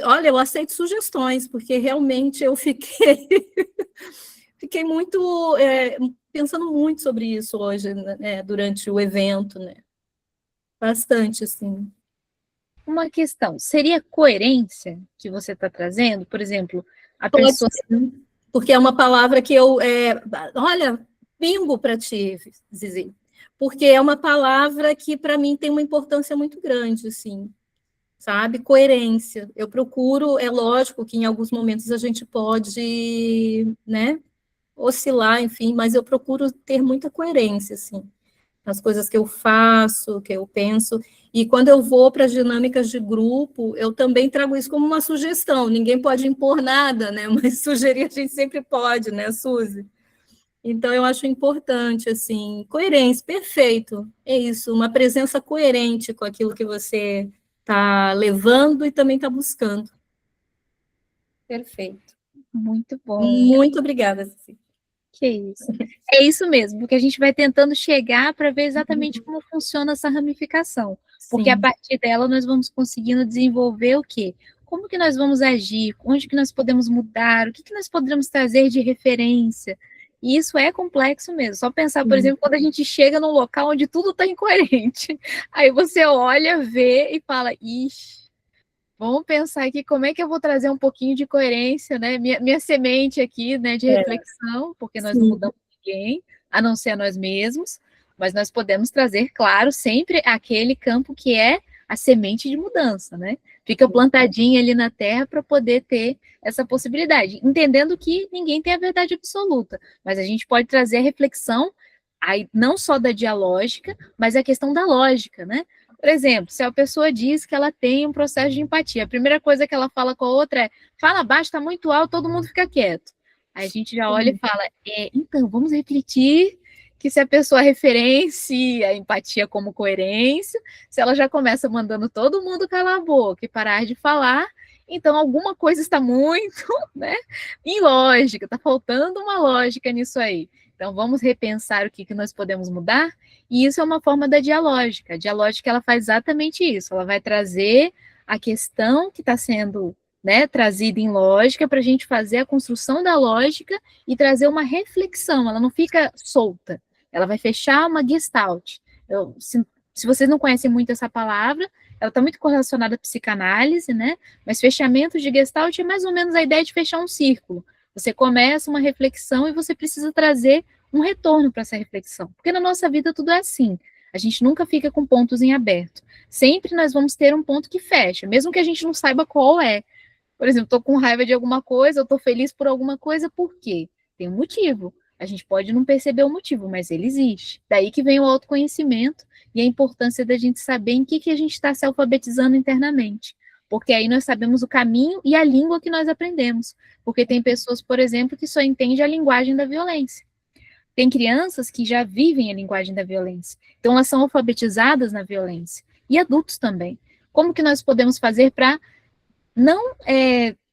olha, eu aceito sugestões, porque realmente eu fiquei muito, pensando muito sobre isso hoje, né, durante o evento, né? Bastante, assim. Uma questão, seria coerência que você está trazendo? Por exemplo, a Pode pessoa... ser, porque é uma palavra que olha, bingo para ti, Zizi, porque é uma palavra que, para mim, tem uma importância muito grande, assim, sabe? Coerência. Eu procuro, é lógico que em alguns momentos a gente pode, né, oscilar, enfim, mas eu procuro ter muita coerência, assim, nas coisas que eu faço, que eu penso, e quando eu vou para as dinâmicas de grupo, eu também trago isso como uma sugestão, ninguém pode impor nada, né, mas sugerir a gente sempre pode, né, Suzy? Então, eu acho importante, assim, coerência, perfeito, é isso, uma presença coerente com aquilo que você está levando e também está buscando. Perfeito. Muito bom. Muito obrigada, Cici. Que isso. É isso mesmo, porque a gente vai tentando chegar para ver exatamente como funciona essa ramificação. Porque a partir dela nós vamos conseguindo desenvolver o quê? Como que nós vamos agir? Onde que nós podemos mudar? O que que nós podemos trazer de referência? E isso é complexo mesmo. Só pensar, por exemplo, quando a gente chega num local onde tudo está incoerente. Aí você olha, vê e fala, ixi, vamos pensar aqui como é que eu vou trazer um pouquinho de coerência, né? Minha semente aqui, né, de reflexão, porque nós não mudamos ninguém, a não ser a nós mesmos, mas nós podemos trazer, claro, sempre aquele campo que é a semente de mudança, né? Fica plantadinha ali na terra para poder ter essa possibilidade, entendendo que ninguém tem a verdade absoluta, mas a gente pode trazer a reflexão, aí, não só da dialógica, mas a questão da lógica, né? Por exemplo, se a pessoa diz que ela tem um processo de empatia, a primeira coisa que ela fala com a outra é, fala baixo, está muito alto, todo mundo fica quieto. Aí a gente já olha e fala, então, vamos refletir que se a pessoa referencia a empatia como coerência, se ela já começa mandando todo mundo calar a boca e parar de falar, então alguma coisa está muito, né, ilógica, está faltando uma lógica nisso aí. Então vamos repensar o que nós podemos mudar, e isso é uma forma da dialógica. A dialógica, ela faz exatamente isso, ela vai trazer a questão que está sendo, né, trazida em lógica, para a gente fazer a construção da lógica e trazer uma reflexão, ela não fica solta, ela vai fechar uma gestalt. Se vocês não conhecem muito essa palavra, ela está muito correlacionada à psicanálise, né, mas fechamento de gestalt é mais ou menos a ideia de fechar um círculo. Você começa uma reflexão e você precisa trazer um retorno para essa reflexão, porque na nossa vida tudo é assim, a gente nunca fica com pontos em aberto, sempre nós vamos ter um ponto que fecha, mesmo que a gente não saiba qual é. Por exemplo, estou com raiva de alguma coisa, eu estou feliz por alguma coisa, por quê? Tem um motivo. A gente pode não perceber o motivo, mas ele existe. Daí que vem o autoconhecimento e a importância da gente saber em que a gente está se alfabetizando internamente. Porque aí nós sabemos o caminho e a língua que nós aprendemos. Porque tem pessoas, por exemplo, que só entendem a linguagem da violência. Tem crianças que já vivem a linguagem da violência. Então, elas são alfabetizadas na violência. E adultos também. Como que nós podemos fazer para não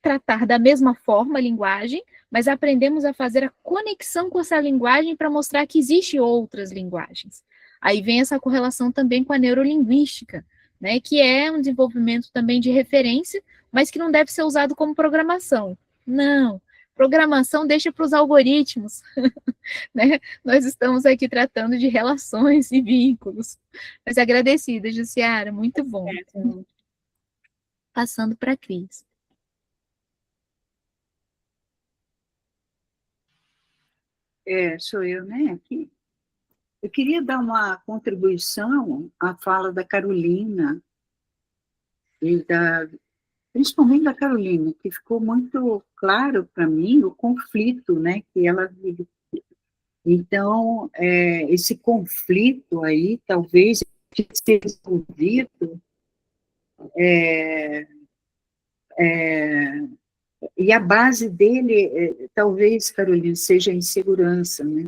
tratar da mesma forma a linguagem, mas aprendemos a fazer a conexão com essa linguagem para mostrar que existem outras linguagens. Aí vem essa correlação também com a neurolinguística, né, que é um desenvolvimento também de referência, mas que não deve ser usado como programação. Não, programação deixa para os algoritmos, né? Nós estamos aqui tratando de relações e vínculos. Mas agradecida, Jussiara, muito bom. Passando para a Cris. Sou eu, né, aqui. Eu queria dar uma contribuição à fala da Carolina, principalmente da Carolina, que ficou muito claro para mim o conflito, né, que ela vive. Então, esse conflito aí, talvez, ser resolvido, e a base dele, talvez, Carolina, seja a insegurança, né?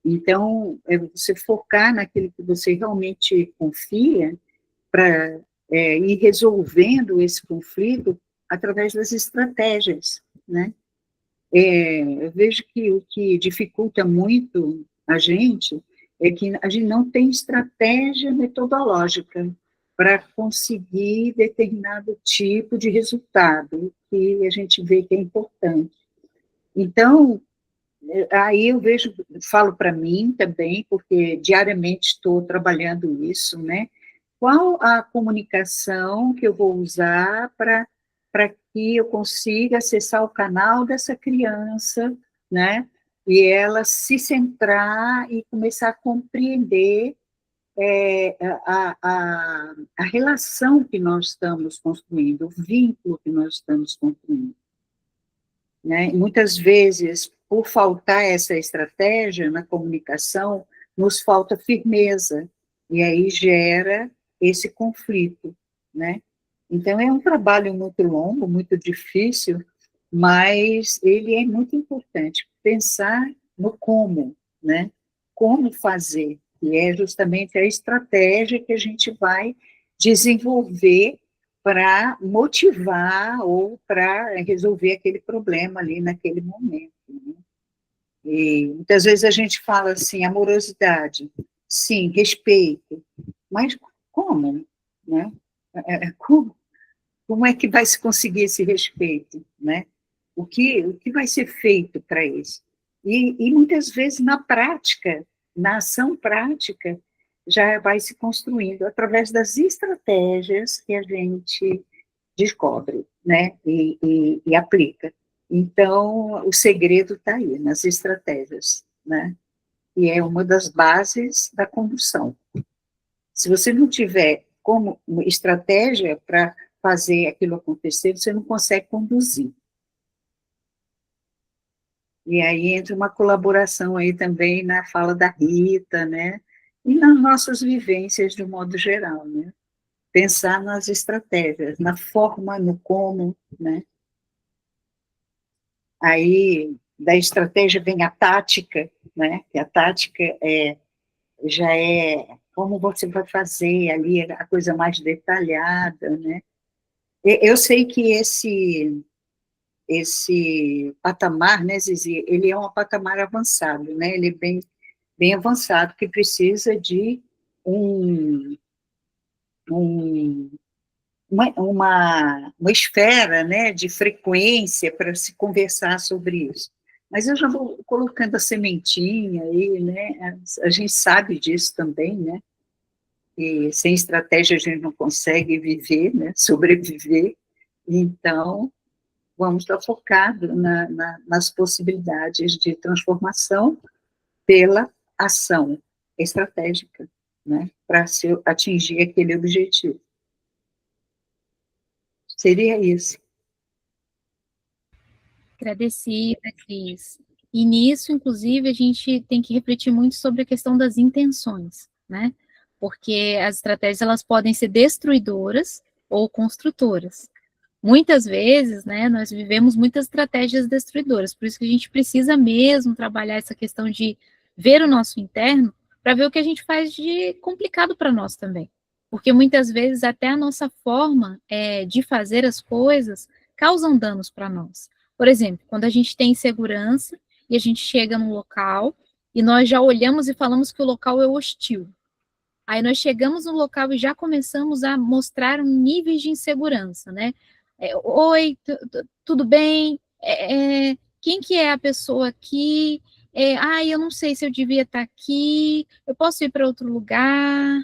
Então, você focar naquilo que você realmente confia para ir resolvendo esse conflito através das estratégias, né? Eu vejo que o que dificulta muito a gente é que a gente não tem estratégia metodológica para conseguir determinado tipo de resultado que a gente vê que é importante. Então, aí eu vejo, falo para mim também, porque diariamente estou trabalhando isso, né? Qual a comunicação que eu vou usar para que eu consiga acessar o canal dessa criança, né? E ela se centrar e começar a compreender a relação que nós estamos construindo, o vínculo que nós estamos construindo. Né? E muitas vezes, por faltar essa estratégia na comunicação, nos falta firmeza, e aí gera esse conflito, né? Então, é um trabalho muito longo, muito difícil, mas ele é muito importante, pensar no como, né? Como fazer, que é justamente a estratégia que a gente vai desenvolver para motivar ou para resolver aquele problema ali naquele momento. Né? E muitas vezes a gente fala assim, amorosidade, sim, respeito, mas como? Né? Como é que vai se conseguir esse respeito? Né? O que vai ser feito para isso? E muitas vezes na prática, na ação prática, já vai se construindo através das estratégias que a gente descobre, né, e aplica. Então, o segredo está aí, nas estratégias, né, e é uma das bases da condução. Se você não tiver como estratégia para fazer aquilo acontecer, você não consegue conduzir. E aí entra uma colaboração aí também na fala da Rita, né, e nas nossas vivências de um modo geral, né? Pensar nas estratégias, na forma, no como, né? Aí da estratégia vem a tática, né? Que a tática já é como você vai fazer ali, a coisa mais detalhada, né? Eu sei que esse patamar, né, Zizi, ele é um patamar avançado, né? Ele é bem avançado, que precisa de uma esfera, né, de frequência para se conversar sobre isso. Mas eu já vou colocando a sementinha aí, né, a gente sabe disso também, né, e sem estratégia a gente não consegue viver, né, sobreviver, então vamos estar focados nas possibilidades de transformação pela ação estratégica, né, para se atingir aquele objetivo. Seria isso. Agradecida, Cris. E nisso, inclusive, a gente tem que refletir muito sobre a questão das intenções, né? Porque as estratégias, elas podem ser destruidoras ou construtoras. Muitas vezes, né, nós vivemos muitas estratégias destruidoras, por isso que a gente precisa mesmo trabalhar essa questão de ver o nosso interno, para ver o que a gente faz de complicado para nós também. Porque muitas vezes até a nossa forma de fazer as coisas causam danos para nós. Por exemplo, quando a gente tem insegurança e a gente chega num local e nós já olhamos e falamos que o local é hostil. Aí nós chegamos no local e já começamos a mostrar um nível de insegurança, né? Oi, tudo bem? Quem que é a pessoa aqui? Eu não sei se eu devia estar aqui, eu posso ir para outro lugar?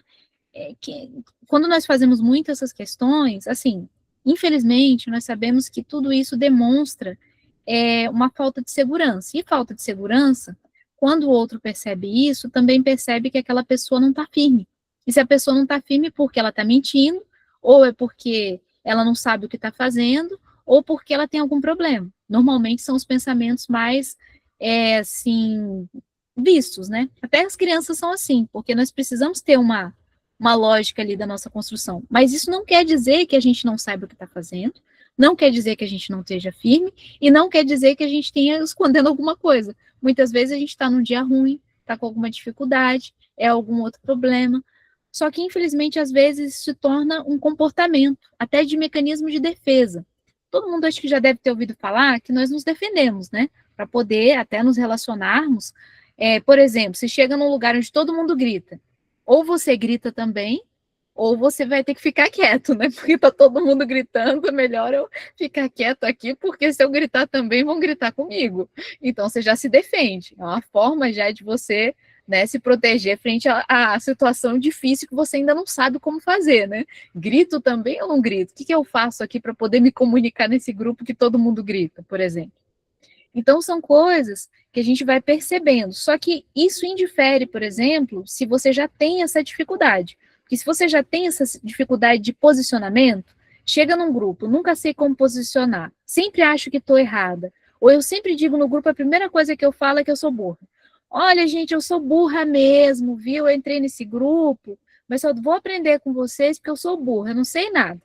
Quando nós fazemos muito essas questões, assim, infelizmente, nós sabemos que tudo isso demonstra uma falta de segurança. E falta de segurança, quando o outro percebe isso, também percebe que aquela pessoa não está firme. E se a pessoa não está firme porque ela está mentindo, ou é porque ela não sabe o que está fazendo, ou porque ela tem algum problema. Normalmente são os pensamentos mais, assim, vistos, né? Até as crianças são assim, porque nós precisamos ter uma lógica ali da nossa construção. Mas isso não quer dizer que a gente não saiba o que está fazendo, não quer dizer que a gente não esteja firme, e não quer dizer que a gente tenha escondendo alguma coisa. Muitas vezes a gente está num dia ruim, está com alguma dificuldade, é algum outro problema, só que, infelizmente, às vezes se torna um comportamento, até de mecanismo de defesa. Todo mundo acho que já deve ter ouvido falar que nós nos defendemos, né? Para poder até nos relacionarmos. Por exemplo, se chega num lugar onde todo mundo grita, ou você grita também, ou você vai ter que ficar quieto, né? Porque tá todo mundo gritando, melhor eu ficar quieto aqui, porque se eu gritar também, vão gritar comigo. Então, você já se defende. É uma forma já de você, né, se proteger frente à situação difícil que você ainda não sabe como fazer, né? Grito também ou não grito? O que eu faço aqui para poder me comunicar nesse grupo que todo mundo grita, por exemplo? Então, são coisas que a gente vai percebendo. Só que isso indifere, por exemplo, se você já tem essa dificuldade. Porque se você já tem essa dificuldade de posicionamento, chega num grupo, nunca sei como posicionar, sempre acho que estou errada, ou eu sempre digo no grupo, a primeira coisa que eu falo é que eu sou burra. Olha, gente, eu sou burra mesmo, viu? Eu entrei nesse grupo, mas só vou aprender com vocês porque eu sou burra, eu não sei nada.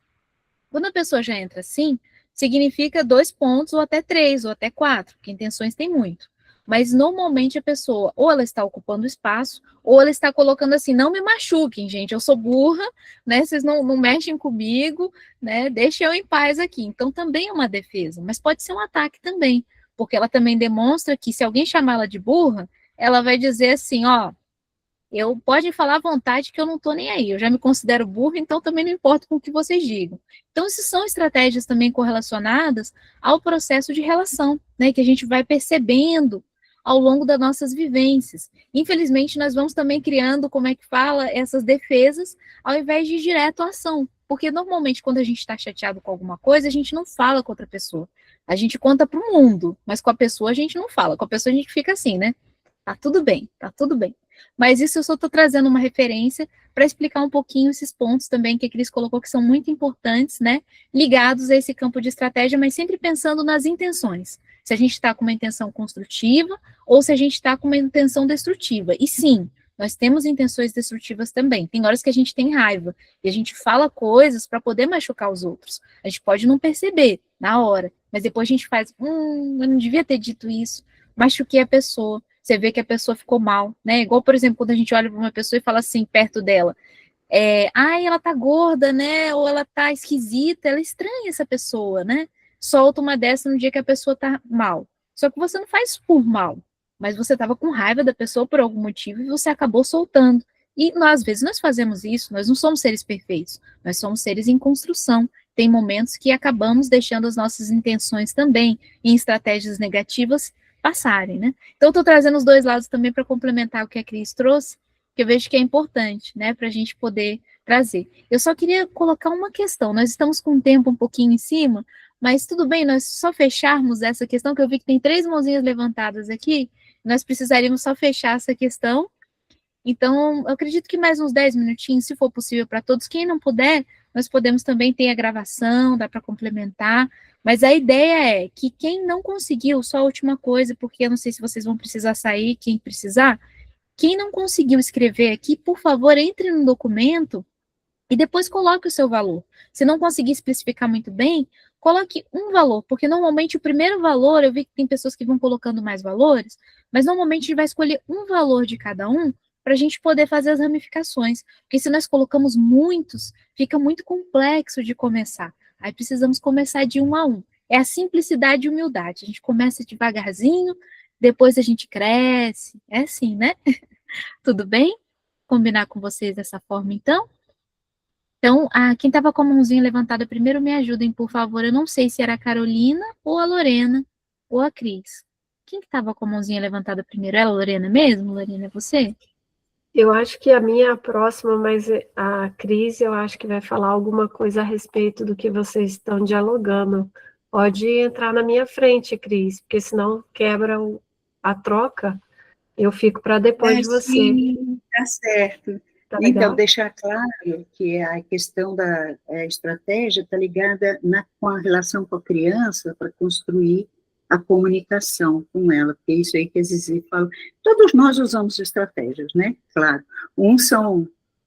Quando a pessoa já entra assim, significa 2 pontos, ou até 3, ou até 4, porque intenções tem muito. Mas, normalmente, a pessoa, ou ela está ocupando espaço, ou ela está colocando assim, não me machuquem, gente, eu sou burra, né, vocês não mexem comigo, né, deixem eu em paz aqui. Então, também é uma defesa, mas pode ser um ataque também, porque ela também demonstra que, se alguém chamar ela de burra, ela vai dizer assim, ó, pode falar à vontade que eu não estou nem aí, eu já me considero burra, então também não importa com o que vocês digam. Então, essas são estratégias também correlacionadas ao processo de relação, né, que a gente vai percebendo ao longo das nossas vivências. Infelizmente, nós vamos também criando, como é que fala, essas defesas, ao invés de ir direto à ação. Porque, normalmente, quando a gente está chateado com alguma coisa, a gente não fala com outra pessoa. A gente conta para o mundo, mas com a pessoa a gente não fala. Com a pessoa a gente fica assim, né? Tá tudo bem, tá tudo bem. Mas isso eu só estou trazendo uma referência para explicar um pouquinho esses pontos também que a Cris colocou, que são muito importantes, né? Ligados a esse campo de estratégia, mas sempre pensando nas intenções. Se a gente está com uma intenção construtiva ou se a gente está com uma intenção destrutiva. E sim, nós temos intenções destrutivas também. Tem horas que a gente tem raiva e a gente fala coisas para poder machucar os outros. A gente pode não perceber na hora, mas depois a gente faz, eu não devia ter dito isso. machuquei a pessoa, você vê que a pessoa ficou mal, né? Igual, por exemplo, quando a gente olha para uma pessoa e fala assim, perto dela, ai, ela tá gorda, né? Ou ela tá esquisita, ela estranha essa pessoa, né? Solta uma dessa no dia que a pessoa tá mal. Só que você não faz por mal, mas você tava com raiva da pessoa por algum motivo e você acabou soltando. E às vezes nós fazemos isso, nós não somos seres perfeitos, nós somos seres em construção. Tem momentos que acabamos deixando as nossas intenções também em estratégias negativas passarem, né? Então, eu estou trazendo os dois lados também para complementar o que a Cris trouxe, que eu vejo que é importante, né, para a gente poder trazer. Eu só queria colocar uma questão, nós estamos com o tempo um pouquinho em cima, mas tudo bem, nós só fecharmos essa questão, que eu vi que tem 3 mãozinhas levantadas aqui, nós precisaríamos só fechar essa questão. Então, eu acredito que mais uns 10 minutinhos, se for possível para todos. Quem não puder, nós podemos também ter a gravação, dá para complementar. Mas a ideia é que quem não conseguiu, só a última coisa, porque eu não sei se vocês vão precisar sair, quem precisar, quem não conseguiu escrever aqui, por favor, entre no documento e depois coloque o seu valor. Se não conseguir especificar muito bem, coloque um valor, porque normalmente o primeiro valor, eu vi que tem pessoas que vão colocando mais valores, mas normalmente a gente vai escolher um valor de cada um, para a gente poder fazer as ramificações, porque se nós colocamos muitos, fica muito complexo de começar, aí precisamos começar de um a um, é a simplicidade e humildade, a gente começa devagarzinho, depois a gente cresce, é assim, né? Tudo bem? Combinar com vocês dessa forma, então? Então, quem estava com a mãozinha levantada primeiro, me ajudem, por favor, eu não sei se era a Carolina, ou a Lorena, ou a Cris. Quem que estava com a mãozinha levantada primeiro? Era a Lorena mesmo? Lorena, é você? Eu acho que a minha é a próxima, mas a Cris, eu acho que vai falar alguma coisa a respeito do que vocês estão dialogando. Pode entrar na minha frente, Cris, porque senão quebra a troca. Eu fico para depois de você. Sim, tá certo. Tá Então, legal. deixar claro que a questão da estratégia está ligada com a relação com a criança para construir a comunicação com ela, porque é isso aí que a Zizi fala. Todos nós usamos estratégias, né? Claro. Uns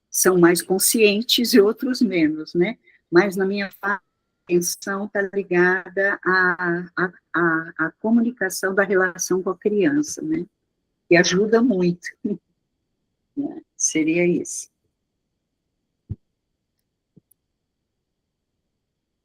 são mais conscientes e outros menos, né? Mas na minha atenção está ligada à comunicação da relação com a criança, né? E ajuda muito. Seria isso.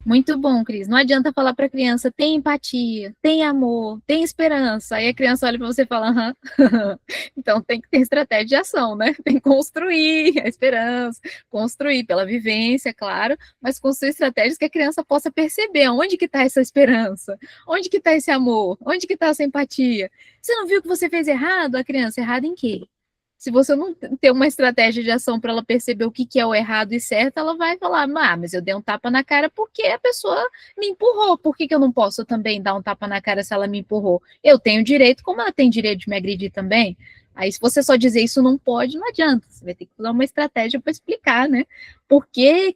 Muito bom, Cris. Não adianta falar para a criança, tem empatia, tem amor, tem esperança. Aí a criança olha para você e fala, aham. Então tem que ter estratégia de ação, né? Tem que construir a esperança, construir pela vivência, claro, mas construir estratégias que a criança possa perceber onde que está essa esperança, onde que está esse amor, onde que está essa empatia. Você não viu que você fez errado? A criança, errado em quê? Se você não ter uma estratégia de ação para ela perceber o que é o errado e certo, ela vai falar, mas eu dei um tapa na cara porque a pessoa me empurrou, por que eu não posso também dar um tapa na cara se ela me empurrou? Eu tenho direito, como ela tem direito de me agredir também? Aí se você só dizer isso não pode, não adianta, você vai ter que usar uma estratégia para explicar, né? Por que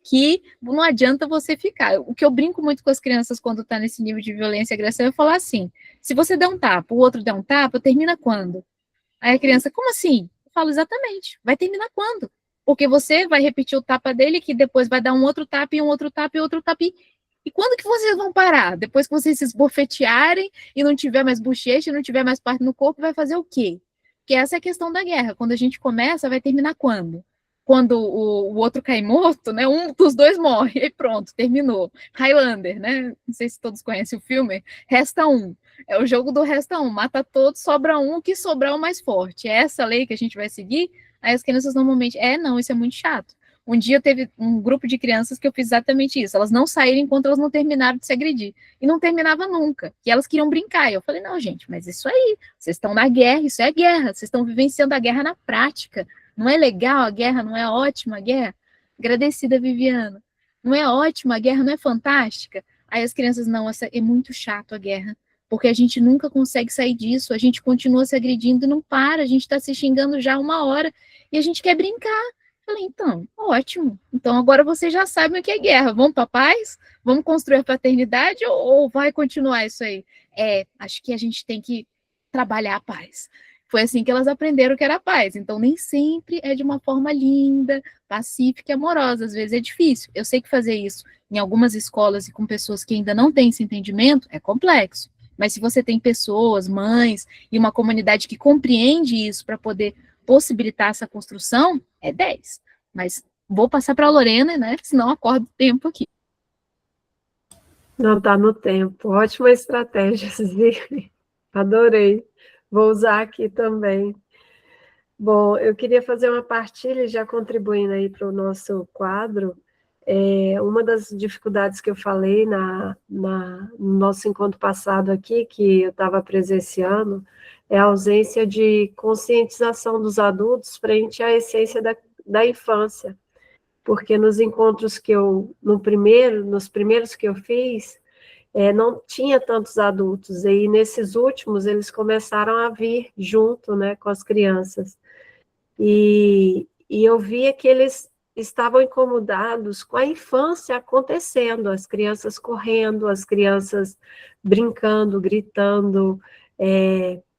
não adianta você ficar? O que eu brinco muito com as crianças quando está nesse nível de violência e agressão é falar assim, se você der um tapa, o outro der um tapa, termina quando? Aí a criança, como assim? Falo exatamente, vai terminar quando? Porque você vai repetir o tapa dele, que depois vai dar um outro tapa, e um outro tapa, e outro tapa, e quando que vocês vão parar? Depois que vocês se esbofetearem, e não tiver mais bochecha, não tiver mais parte no corpo, vai fazer o quê? Porque essa é a questão da guerra, quando a gente começa, vai terminar quando? Quando o outro cai morto, né, um dos dois morre, e pronto, terminou. Highlander, né, não sei se todos conhecem o filme, resta um. É o jogo do resta um, mata todos, sobra um, o que sobrar é o mais forte. É essa lei que a gente vai seguir? Aí as crianças normalmente, não, isso é muito chato. Um dia teve um grupo de crianças que eu fiz exatamente isso, elas não saíram enquanto elas não terminaram de se agredir, e não terminava nunca, e elas queriam brincar, e eu falei, não gente, mas isso aí, vocês estão na guerra, isso é guerra, vocês estão vivenciando a guerra na prática, não é legal a guerra, não é ótima a guerra? Agradecida, Viviana. Não é ótima a guerra, não é fantástica? Aí as crianças, não, é muito chato a guerra, porque a gente nunca consegue sair disso, a gente continua se agredindo e não para, a gente está se xingando já 1 hora, e a gente quer brincar. Falei, então, ótimo, então agora vocês já sabem o que é guerra, vamos para a paz? Vamos construir a fraternidade ou vai continuar isso aí? Acho que a gente tem que trabalhar a paz. Foi assim que elas aprenderam que era paz. Então, nem sempre é de uma forma linda, pacífica e amorosa. Às vezes é difícil. Eu sei que fazer isso em algumas escolas e com pessoas que ainda não têm esse entendimento é complexo. Mas se você tem pessoas, mães, e uma comunidade que compreende isso para poder possibilitar essa construção, é 10. Mas vou passar para a Lorena, né? Senão acordo o tempo aqui. Não, está no tempo. Ótima estratégia, Zizi. Adorei. Vou usar aqui também. Bom, eu queria fazer uma partilha, já contribuindo aí para o nosso quadro. Uma das dificuldades que eu falei no nosso encontro passado aqui, que eu estava presenciando, é a ausência de conscientização dos adultos frente à essência da infância. Porque nos encontros que nos primeiros que eu fiz, não tinha tantos adultos, e nesses últimos eles começaram a vir junto, né, com as crianças. E eu via que eles estavam incomodados com a infância acontecendo, as crianças correndo, as crianças brincando, gritando,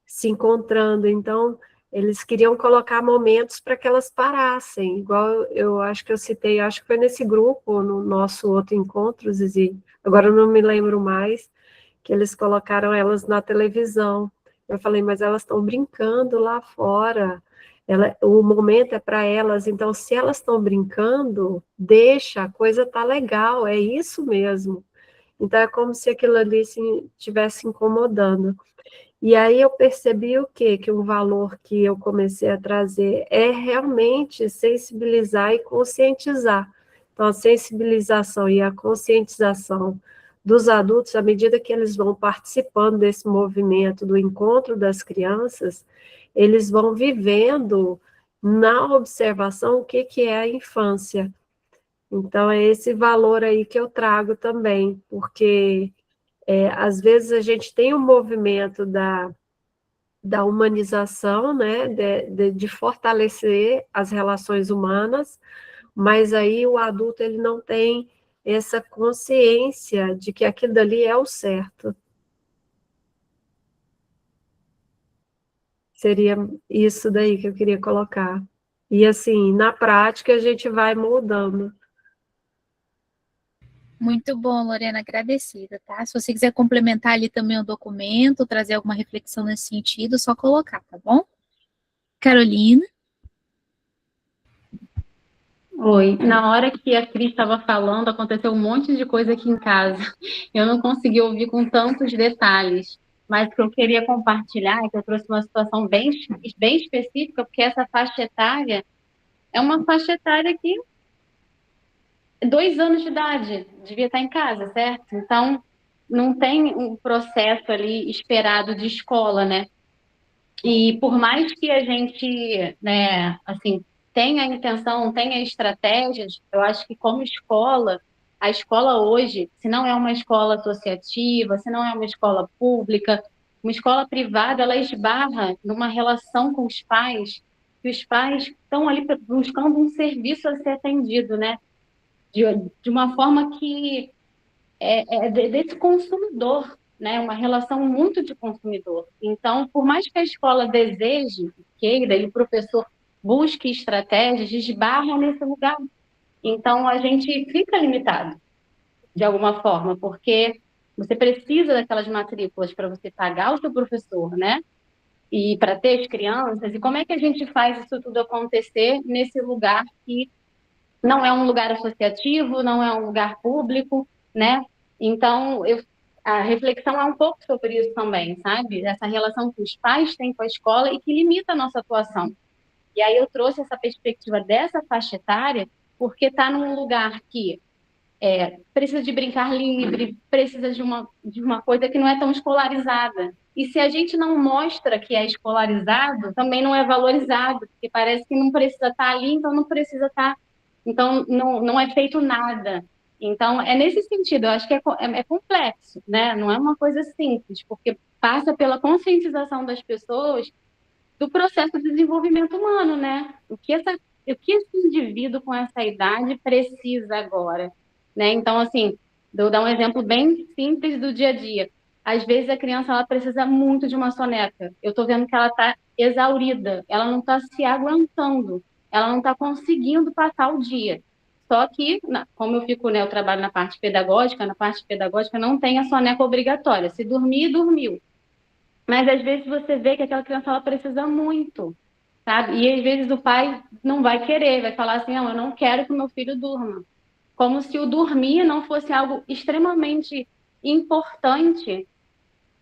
se encontrando. Então, eles queriam colocar momentos para que elas parassem, igual eu acho que eu citei, acho que foi nesse grupo, no nosso outro encontro, Zizi, agora eu não me lembro mais, que eles colocaram elas na televisão. Eu falei, mas elas estão brincando lá fora, o momento é para elas, então se elas estão brincando, deixa, a coisa tá legal, é isso mesmo. Então é como se aquilo ali estivesse incomodando. E aí eu percebi o quê? Que um valor que eu comecei a trazer é realmente sensibilizar e conscientizar. Então, a sensibilização e a conscientização dos adultos, à medida que eles vão participando desse movimento do encontro das crianças, eles vão vivendo na observação o que é a infância. Então, é esse valor aí que eu trago também, porque às vezes a gente tem um movimento da humanização, né, de fortalecer as relações humanas, mas aí o adulto ele não tem essa consciência de que aquilo dali é o certo. Seria isso daí que eu queria colocar. E assim, na prática a gente vai moldando. Muito bom, Lorena, agradecida, tá? Se você quiser complementar ali também o documento, trazer alguma reflexão nesse sentido, só colocar, tá bom? Carolina? Oi, na hora que a Cris estava falando, aconteceu um monte de coisa aqui em casa. Eu não consegui ouvir com tantos detalhes, mas o que eu queria compartilhar é que eu trouxe uma situação bem específica, porque essa faixa etária é uma faixa etária que 2 anos de idade, devia estar em casa, certo? Então, não tem um processo ali esperado de escola, né? E por mais que a gente, né, assim, tenha intenção, tenha estratégias, eu acho que como escola, a escola hoje, se não é uma escola associativa, se não é uma escola pública, uma escola privada, ela esbarra numa relação com os pais, que os pais estão ali buscando um serviço a ser atendido, né? De uma forma que desse consumidor, né? Uma relação muito de consumidor. Então, por mais que a escola deseje, queira, e o professor busque estratégias, esbarra nesse lugar. Então, a gente fica limitado, de alguma forma, porque você precisa daquelas matrículas para você pagar o seu professor, né? E para ter as crianças. E como é que a gente faz isso tudo acontecer nesse lugar que não é um lugar associativo, não é um lugar público, né? Então, a reflexão é um pouco sobre isso também, sabe? Essa relação que os pais têm com a escola e que limita a nossa atuação. E aí eu trouxe essa perspectiva dessa faixa etária, porque está num lugar que precisa de brincar livre, precisa de uma coisa que não é tão escolarizada. E se a gente não mostra que é escolarizado, também não é valorizado, porque parece que não precisa estar ali, então não precisa estar, então não é feito nada. Então, é nesse sentido, eu acho que é complexo, né? Não é uma coisa simples, porque passa pela conscientização das pessoas do processo de desenvolvimento humano, né? O que esse indivíduo com essa idade precisa agora, né? Então, assim, vou dar um exemplo bem simples do dia a dia. Às vezes a criança ela precisa muito de uma soneca. Eu estou vendo que ela está exaurida, ela não está se aguentando, ela não está conseguindo passar o dia. Só que, como eu fico, né, eu trabalho na parte pedagógica não tem a soneca obrigatória. Se dormir, dormiu. Mas às vezes você vê que aquela criança ela precisa muito, sabe? E às vezes o pai não vai querer, vai falar assim, não, eu não quero que o meu filho durma. Como se o dormir não fosse algo extremamente importante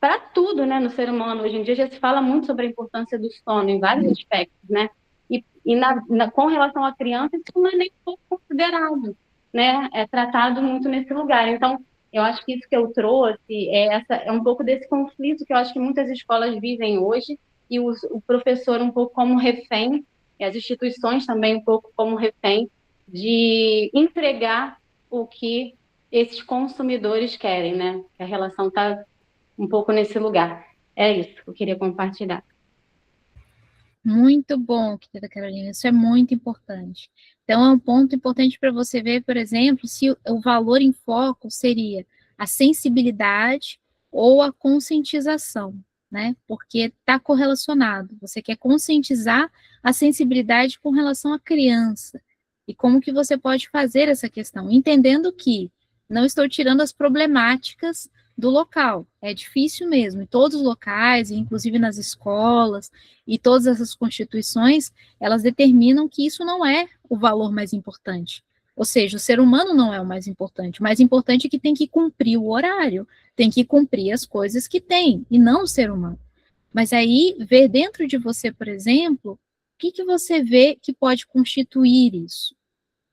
para tudo, né, no ser humano. Hoje em dia já se fala muito sobre a importância do sono em vários aspectos, né? Com relação à criança, isso não é nem um pouco considerado, né? É tratado muito nesse lugar. Então, eu acho que isso que eu trouxe é um pouco desse conflito que eu acho que muitas escolas vivem hoje, e o professor um pouco como refém, e as instituições também um pouco como refém, de entregar o que esses consumidores querem, né? A relação está um pouco nesse lugar. É isso que eu queria compartilhar. Muito bom, querida Carolina, isso é muito importante. Então, é um ponto importante para você ver, por exemplo, se o valor em foco seria a sensibilidade ou a conscientização, né? Porque está correlacionado. Você quer conscientizar a sensibilidade com relação à criança. E como que você pode fazer essa questão? Entendendo que não estou tirando as problemáticas do local. É difícil mesmo, em todos os locais, inclusive nas escolas, e todas essas constituições, elas determinam que isso não é o valor mais importante. Ou seja, o ser humano não é o mais importante. O mais importante é que tem que cumprir o horário, tem que cumprir as coisas que tem, e não o ser humano. Mas aí, ver dentro de você, por exemplo, o que você vê que pode constituir isso?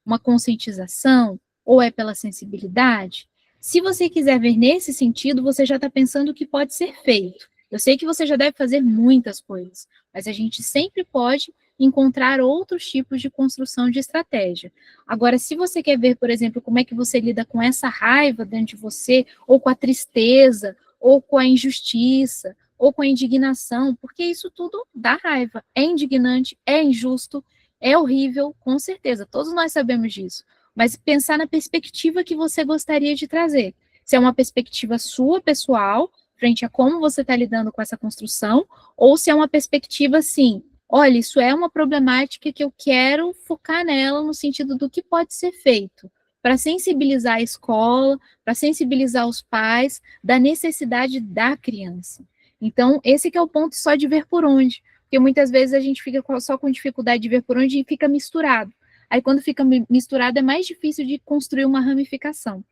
Uma conscientização? Ou é pela sensibilidade? Se você quiser ver nesse sentido, você já está pensando o que pode ser feito. Eu sei que você já deve fazer muitas coisas, mas a gente sempre pode encontrar outros tipos de construção de estratégia. Agora, se você quer ver, por exemplo, como é que você lida com essa raiva dentro de você, ou com a tristeza, ou com a injustiça, ou com a indignação, porque isso tudo dá raiva, é indignante, é injusto, é horrível, com certeza, todos nós sabemos disso. Mas pensar na perspectiva que você gostaria de trazer. Se é uma perspectiva sua, pessoal, frente a como você está lidando com essa construção, ou se é uma perspectiva assim, olha, isso é uma problemática que eu quero focar nela no sentido do que pode ser feito, para sensibilizar a escola, para sensibilizar os pais da necessidade da criança. Então, esse que é o ponto só de ver por onde, porque muitas vezes a gente fica só com dificuldade de ver por onde e fica misturado. Aí, quando fica misturado, é mais difícil de construir uma ramificação.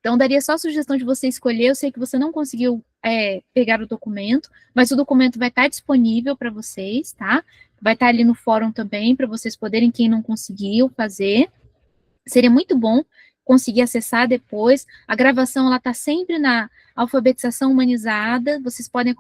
Então, daria só a sugestão de você escolher. Eu sei que você não conseguiu pegar o documento, mas o documento vai estar disponível para vocês, tá? Vai estar ali no fórum também, para vocês poderem, quem não conseguiu, fazer. Seria muito bom conseguir acessar depois. A gravação, ela está sempre na alfabetização humanizada, vocês podem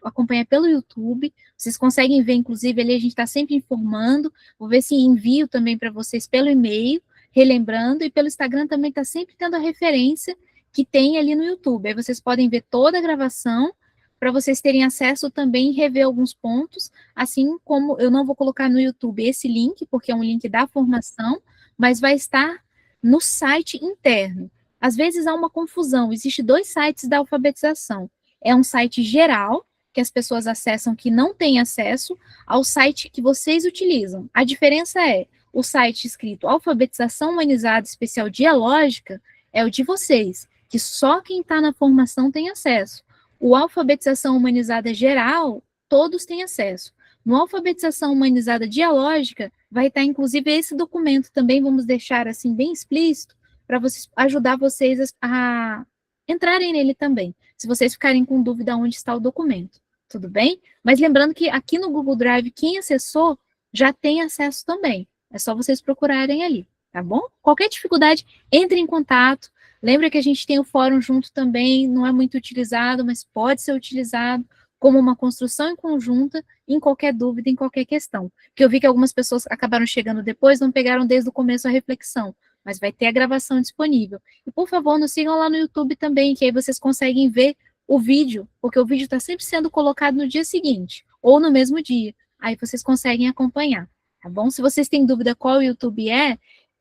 acompanhar pelo YouTube, vocês conseguem ver, inclusive, ali a gente está sempre informando, vou ver se envio também para vocês pelo e-mail, relembrando, e pelo Instagram também está sempre tendo a referência que tem ali no YouTube. Aí vocês podem ver toda a gravação, para vocês terem acesso também e rever alguns pontos, assim como eu não vou colocar no YouTube esse link, porque é um link da formação, mas vai estar no site interno. Às vezes há uma confusão, existem 2 sites da alfabetização. É um site geral, que as pessoas acessam que não têm acesso, ao site que vocês utilizam. A diferença é, o site escrito Alfabetização Humanizada Especial Dialógica é o de vocês, que só quem está na formação tem acesso. O Alfabetização Humanizada Geral, todos têm acesso. No Alfabetização Humanizada Dialógica, vai estar, inclusive, esse documento também, vamos deixar assim bem explícito, para ajudar vocês a entrarem nele também, se vocês ficarem com dúvida onde está o documento, tudo bem? Mas lembrando que aqui no Google Drive, quem acessou já tem acesso também, é só vocês procurarem ali, tá bom? Qualquer dificuldade, entre em contato, lembra que a gente tem o fórum junto também, não é muito utilizado, mas pode ser utilizado como uma construção em conjunta, em qualquer dúvida, em qualquer questão. Porque eu vi que algumas pessoas acabaram chegando depois, não pegaram desde o começo a reflexão, mas vai ter a gravação disponível. E, por favor, nos sigam lá no YouTube também, que aí vocês conseguem ver o vídeo, porque o vídeo está sempre sendo colocado no dia seguinte, ou no mesmo dia. Aí vocês conseguem acompanhar, tá bom? Se vocês têm dúvida qual o YouTube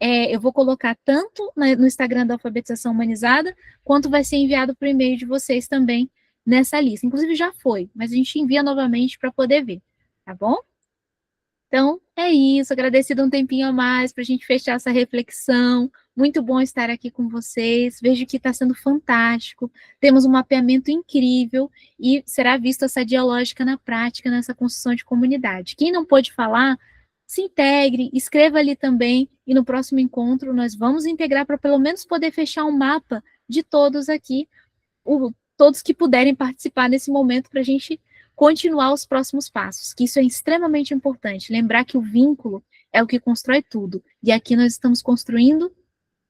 eu vou colocar tanto no Instagram da Alfabetização Humanizada, quanto vai ser enviado por e-mail de vocês também, nessa lista. Inclusive já foi, mas a gente envia novamente para poder ver, tá bom? Então, é isso, agradecida um tempinho a mais para a gente fechar essa reflexão. Muito bom estar aqui com vocês. Vejo que está sendo fantástico. Temos um mapeamento incrível e será vista essa dialógica na prática, nessa construção de comunidade. Quem não pôde falar, se integre, escreva ali também, e no próximo encontro nós vamos integrar para pelo menos poder fechar um mapa de todos aqui, todos que puderem participar nesse momento para a gente continuar os próximos passos, que isso é extremamente importante. Lembrar que o vínculo é o que constrói tudo, e aqui nós estamos construindo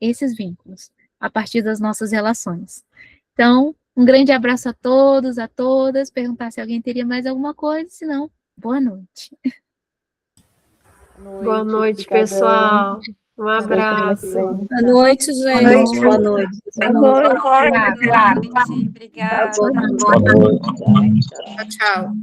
esses vínculos, a partir das nossas relações. Então, um grande abraço a todos, a todas, perguntar se alguém teria mais alguma coisa, se não, boa noite. Boa noite, pessoal. Um abraço. Boa noite, gente. Boa noite. Boa noite. Obrigada. Tchau, tchau.